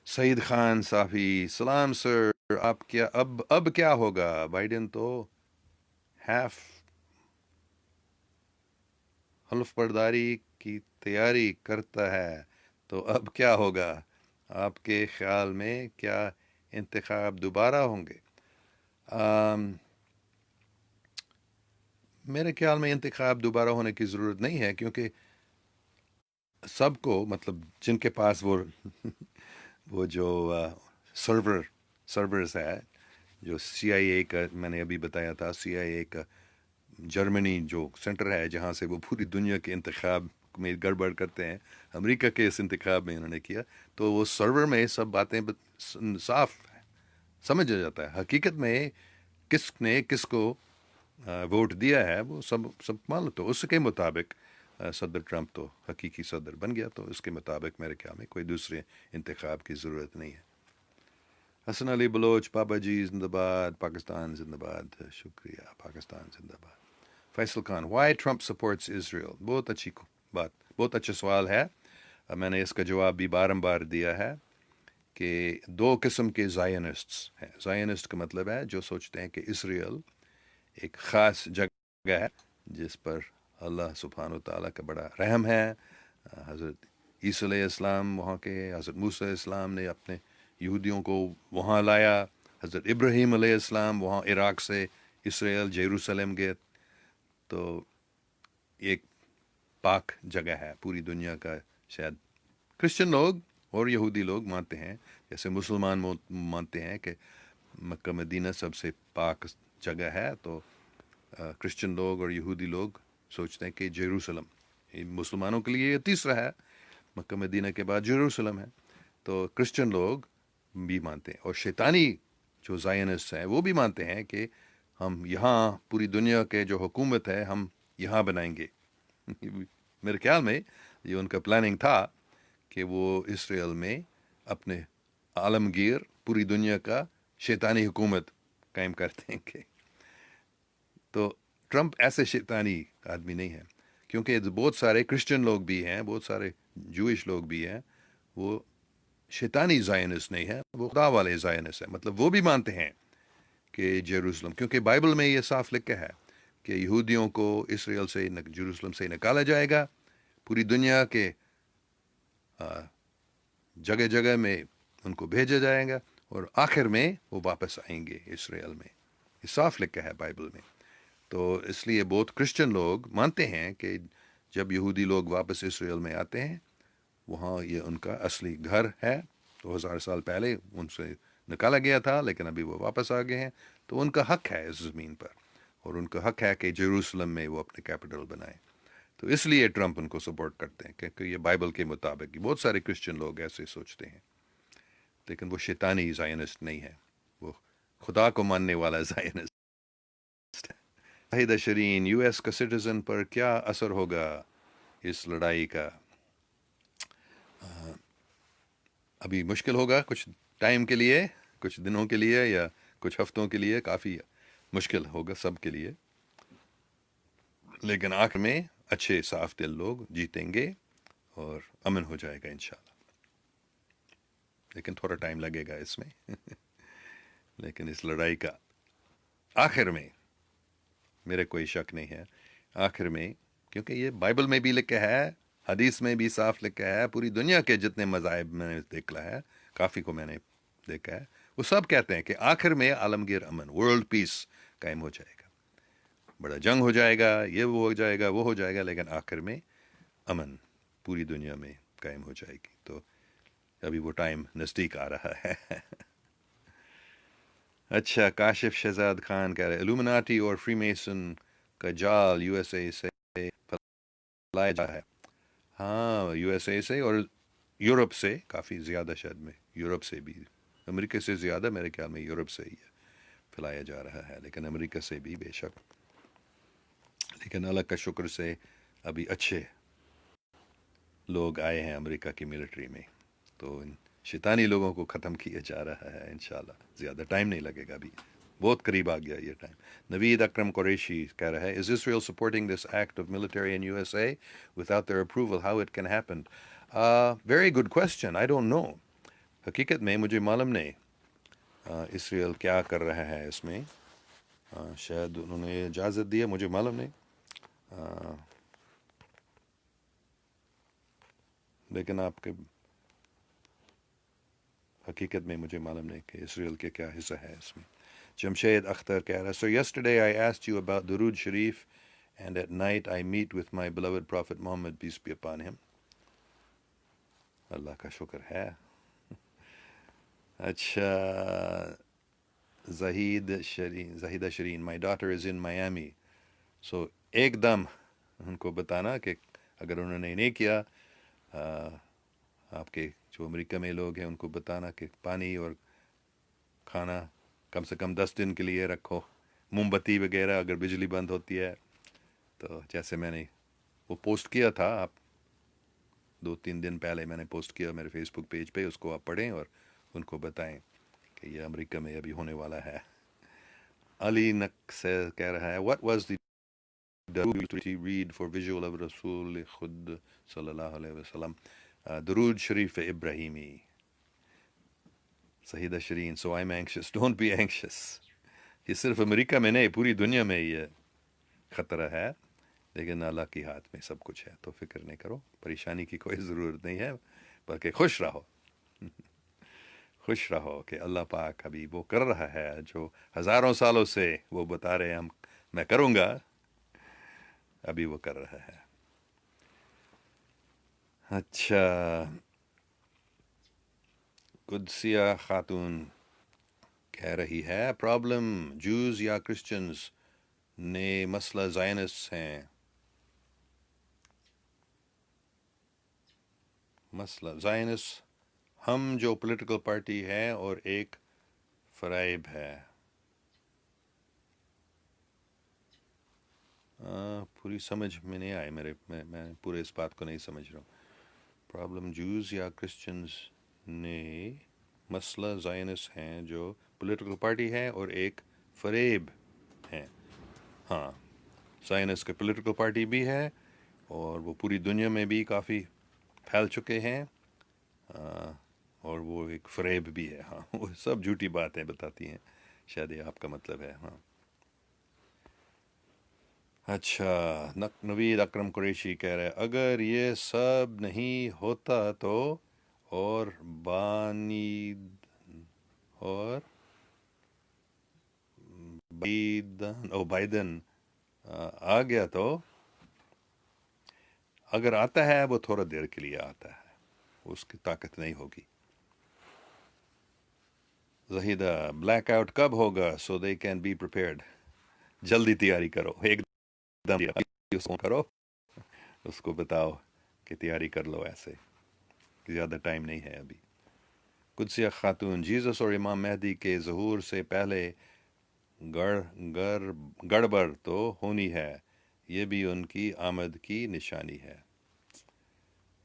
Speaker 1: سعید خان صافی، سلام سر. آپ کیا اب کیا ہوگا؟ بائیڈن تو ہیف حلف برداری کی تیاری کرتا ہے، تو اب کیا ہوگا؟ آپ کے خیال میں کیا انتخاب دوبارہ ہوں گے؟ میرے خیال میں انتخاب دوبارہ ہونے کی ضرورت نہیں ہے، کیونکہ سب کو مطلب جن کے پاس وہ جو سرورز ہے، جو سی آئی اے کا میں نے ابھی بتایا تھا، سی آئی اے کا جرمنی جو سینٹر ہے جہاں سے وہ پوری دنیا کے انتخاب میں گڑبڑ کرتے ہیں، امریکہ کے اس انتخاب میں انہوں نے کیا، تو وہ سرور میں سب باتیں صاف سمجھ آ جاتا ہے حقیقت میں کس نے کس کو ووٹ دیا ہے، وہ سب معلوم، تو اس کے مطابق صدر ٹرمپ تو حقیقی صدر بن گیا، تو اس کے مطابق میرے خیال میں کوئی دوسرے انتخاب کی ضرورت نہیں ہے۔ حسن علی بلوچ، بابا جی زندہ باد، پاکستان زندہ باد، شکریہ، پاکستان زندہ باد۔ Faisal Khan, why Trump supports Israel, بہت اچھی بات، بہت اچھا سوال ہے، میں نے اس کا جواب بھی بارمبار دیا ہے کہ دو قسم کے زائنسٹس ہیں۔ زائنسٹ کا مطلب ہے جو سوچتے ہیں کہ اسرائیل ایک خاص جگہ ہے جس پر اللہ سبحانہ و تعالیٰ کا بڑا رحم ہے، حضرت عیسیٰ علیہ السلام وہاں کے، حضرت موسیٰ علیہ السلام نے اپنے یہودیوں کو وہاں لایا، حضرت ابراہیم علیہ السلام وہاں عراق سے اسرائیل یروشلم گئے، تو ایک پاک جگہ ہے پوری دنیا کا۔ شاید کرسچن لوگ اور یہودی لوگ مانتے ہیں، جیسے مسلمان مانتے ہیں کہ مکہ مدینہ سب سے پاک جگہ ہے، تو کرسچن لوگ اور یہودی لوگ سوچتے ہیں کہ یروشلم، مسلمانوں کے لیے یہ تیسرا ہے، مکہ مدینہ کے بعد یروشلم ہے، تو کرسچن لوگ بھی مانتے ہیں، اور شیطانی جو زائنسٹ ہیں وہ بھی مانتے ہیں کہ ہم یہاں پوری دنیا کے جو حکومت ہے ہم یہاں بنائیں گے۔ میرے خیال میں یہ ان کا پلاننگ تھا کہ وہ اسرائیل میں اپنے عالمگیر پوری دنیا کا شیطانی حکومت قائم کر دیں گے۔ تو ٹرمپ ایسے شیطانی آدمی نہیں ہے، کیونکہ بہت سارے کرسچن لوگ بھی ہیں، بہت سارے جوئش لوگ بھی ہیں، وہ شیطانی زائنس نہیں ہے، وہ خدا والے زائنس ہیں، مطلب وہ بھی مانتے ہیں کہ جیروسلم، کیونکہ بائبل میں یہ صاف لکھا ہے کہ یہودیوں کو اسرائیل سے جیروسلم سے نکالا جائے گا، پوری دنیا کے جگہ جگہ میں ان کو بھیجا جائے گا، اور آخر میں وہ واپس آئیں گے اسرائیل میں، یہ صاف لکھا ہے بائبل میں۔ تو اس لیے بہت کرسچن لوگ مانتے ہیں کہ جب یہودی لوگ واپس اسرائیل میں آتے ہیں، وہاں یہ ان کا اصلی گھر ہے، 2000 سال پہلے ان سے نکالا گیا تھا لیکن ابھی وہ واپس آ گئے ہیں، تو ان کا حق ہے اس زمین پر، اور ان کا حق ہے کہ جیروسلم میں وہ اپنے کیپٹل بنائیں، تو اس لیے ٹرمپ ان کو سپورٹ کرتے ہیں کیونکہ یہ بائبل کے مطابق، بہت سارے کرسچن لوگ ایسے سوچتے ہیں، لیکن وہ شیطانی زائنسٹ نہیں ہے، وہ خدا کو ماننے والا زائنسٹ۔ شاہدہ شرین، یو ایس کا سٹیزن پر کیا اثر ہوگا اس لڑائی کا؟ ابھی مشکل ہوگا کچھ ٹائم کے لیے، کچھ دنوں کے لیے یا کچھ ہفتوں کے لیے، کافی مشکل ہوگا سب کے لیے، لیکن آخر میں اچھے صاف دل لوگ جیتیں گے اور امن ہو جائے گا انشاءاللہ، لیکن تھوڑا ٹائم لگے گا اس میں لیکن اس لڑائی کا آخر میں میرے کوئی شک نہیں ہے، آخر میں، کیونکہ یہ بائبل میں بھی لکھا ہے، حدیث میں بھی صاف لکھا ہے، پوری دنیا کے جتنے مذاہب میں نے دیکھا ہے، کافی کو میں نے دیکھا ہے، وہ سب کہتے ہیں کہ آخر میں عالمگیر امن، ورلڈ پیس قائم ہو جائے گا، بڑا جنگ ہو جائے گا، یہ وہ ہو جائے گا، وہ ہو جائے گا، لیکن آخر میں امن پوری دنیا میں قائم ہو جائے گی، تو ابھی وہ ٹائم نزدیک آ رہا ہے اچھا، کاشف شہزاد خان کہہ رہے الومناٹی اور فری میسن کا جال یو ایس اے سے پھیلایا جا ہے، ہاں یو ایس اے سے اور یورپ سے کافی زیادہ، شاید میں یورپ سے بھی، امریکہ سے زیادہ میرے خیال میں یورپ سے ہی پھیلایا جا رہا ہے، لیکن امریکہ سے بھی بے شک، لیکن اللہ کا شکر سے ابھی اچھے لوگ آئے ہیں امریکہ کی ملٹری میں، تو ان شیطانی لوگوں کو ختم کیا جا رہا ہے انشاءاللہ، زیادہ ٹائم نہیں لگے گا، ابھی بہت قریب آ گیا یہ ٹائم۔ نوید اکرم قریشی کہہ رہا ہے is Israel supporting this act of military in U S A without their approval, how it can happen? Very good question, I don't know, حقیقت میں مجھے معلوم نہیں اسرائیل کیا کر رہا ہے اس میں، شاید انہوں نے اجازت دی ہے، مجھے معلوم نہیں، لیکن آپ کے حقیقت میں مجھے معلوم نہیں کہ اسرائیل کے کیا حصہ ہے اس میں۔ جمشید اختر کہہ رہا ہے so yesterday I asked you about درود شریف and at night I meet with my beloved prophet Muhammad peace be upon him. اللہ کا شکر ہے. اچھا، Zahida شرین، my daughter is in Miami, سو ایک دم ان کو بتانا کہ اگر انہوں نے نہیں کیا، آپ کے جو امریکہ میں لوگ ہیں ان کو بتانا کہ پانی اور کھانا کم سے کم 10 دن کے لیے رکھو. موم بتی وغیرہ اگر بجلی بند ہوتی ہے تو، جیسے میں نے وہ پوسٹ کیا تھا، آپ 2-3 دن پہلے میں نے پوسٹ کیا میرے فیس بک پیج پہ، اس کو آپ پڑھیں اور ان کو بتائیں کہ یہ امریکہ میں ابھی ہونے والا ہے. علی نق سے کہہ رہا ہے what was the درود read for visual of رسول خود صلی اللہ علیہ وسلم. درود شریف ابراہیمی. سہیدہ شرین، so I'm anxious. Don't be anxious. یہ صرف امریکہ میں نہیں، پوری دنیا میں یہ خطرہ ہے، لیکن اللہ کی ہاتھ میں سب کچھ ہے، تو فکر نہیں کرو، پریشانی کی کوئی ضرورت نہیں ہے، بلکہ خوش رہو. خوش رہو کہ اللہ پاک ابھی وہ کر رہا ہے جو ہزاروں سالوں سے وہ بتا رہے ہیں میں کروں گا، ابھی وہ کر رہا ہے. اچھا، قدسیہ خاتون کہہ رہی ہے پرابلم جوز یا کرسچنز نے مسئلہ زائنس ہیں. مسئلہ زائنس ہم جو پولیٹیکل پارٹی ہے اور ایک فرائب ہے. پوری سمجھ میں نہیں آئی میں پورے اس بات کو نہیں سمجھ رہا ہوں. پرابلم جوز یا کرسچنز نے مسئلہ زائنس ہیں جو پولیٹیکل پارٹی ہے اور ایک فریب ہیں. ہاں، زائنس کے پولیٹیکل پارٹی بھی ہے اور وہ پوری دنیا میں بھی کافی پھیل چکے ہیں، اور وہ ایک فریب بھی ہے. ہاں، وہ سب جھوٹی باتیں بتاتی ہیں، شاید یہ آپ کا مطلب ہے. ہاں. اچھا، نوید اکرم قریشی کہہ رہے اگر یہ سب نہیں ہوتا تو اور اور بائیدن آ گیا تو، اگر آتا ہے وہ تھوڑا دیر کے لیے آتا ہے، اس کی طاقت نہیں ہوگی. زہیدہ، بلیک آؤٹ کب ہوگا سو دے کین بی پریپیئرڈ. جلدی تیاری کرو، ایک دم اس کو کرو، اس کو بتاؤ کہ تیاری کر لو، ایسے زیادہ ٹائم نہیں ہے ابھی. قدسیہ خاتون، جیزس اور امام مہدی کے ظہور سے پہلے گڑبڑ تو ہونی ہے، یہ بھی ان کی آمد کی نشانی ہے.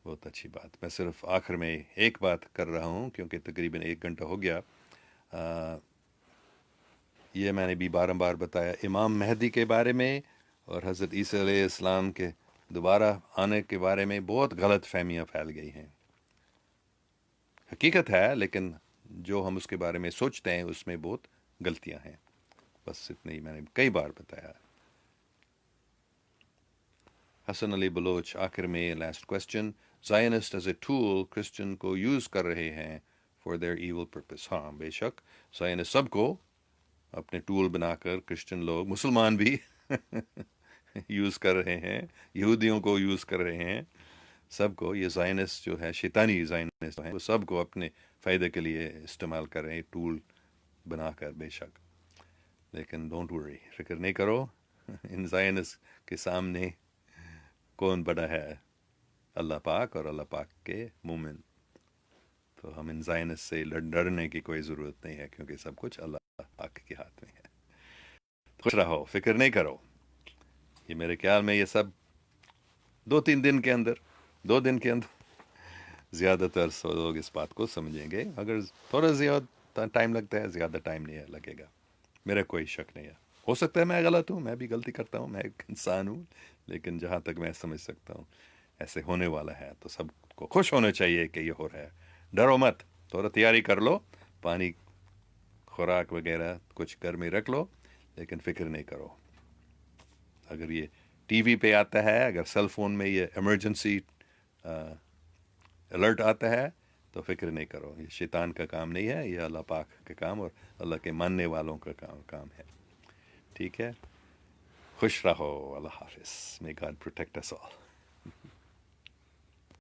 Speaker 1: بہت اچھی بات. میں صرف آخر میں ایک بات کر رہا ہوں کیونکہ تقریباً 1 گھنٹہ ہو گیا. یہ میں نے بھی بار بتایا امام مہدی کے بارے میں اور حضرت عیسیٰ علیہ السلام کے دوبارہ آنے کے بارے میں بہت غلط فہمیاں پھیل گئی ہیں. حقیقت ہے، لیکن جو ہم اس کے بارے میں سوچتے ہیں اس میں بہت غلطیاں ہیں. بس اتنے ہی میں نے کئی بار بتایا. حسن علی بلوچ، آخر میں last question, Zionist as a tool Christian کو یوز کر رہے ہیں فار دیئر ایول پرپس. ہاں، بے شک زائنسٹ سب کو اپنے ٹول بنا کر، کرسچن لوگ، مسلمان بھی یوز کر رہے ہیں، یہودیوں کو یوز کر رہے ہیں، سب کو. یہ زائنسٹ جو ہے، شیطانی زائنسٹ ہیں، وہ سب کو اپنے فائدے کے لیے استعمال کر رہے ہیں، ٹول بنا کر. بے شک، لیکن ڈونٹ وری، فکر نہیں کرو. ان زائنسٹ کے سامنے کون بڑا ہے؟ اللہ پاک اور اللہ پاک کے مومن. تو ہم ان زائنسٹ سے ڈرنے کی کوئی ضرورت نہیں ہے، کیونکہ سب کچھ اللہ پاک کے ہاتھ میں ہے. خوش رہو، فکر نہیں کرو. یہ میرے خیال میں یہ سب 2 دن کے اندر زیادہ تر لوگ اس بات کو سمجھیں گے. اگر تھوڑا زیادہ ٹائم لگتا ہے، زیادہ ٹائم نہیں لگے گا، میرا کوئی شک نہیں ہے. ہو سکتا ہے میں غلط ہوں، میں بھی غلطی کرتا ہوں، میں ایک انسان ہوں، لیکن جہاں تک میں سمجھ سکتا ہوں ایسے ہونے والا ہے، تو سب کو خوش ہونا چاہیے کہ یہ ہو رہا ہے. ڈرو مت، تھوڑا تیاری کر لو، پانی، خوراک وغیرہ کچھ گھر میں رکھ لو، لیکن فکر نہیں کرو. اگر یہ ٹی وی پہ آتا ہے، اگر سیل فون میں یہ ایمرجنسی الرٹ آتا ہے، تو فکر نہیں کرو. یہ شیطان کا کام نہیں ہے، یہ اللہ پاک کا کام اور اللہ کے ماننے والوں کا کام ہے. ٹھیک ہے، خوش رہو. اللہ حافظ. May God protect us all.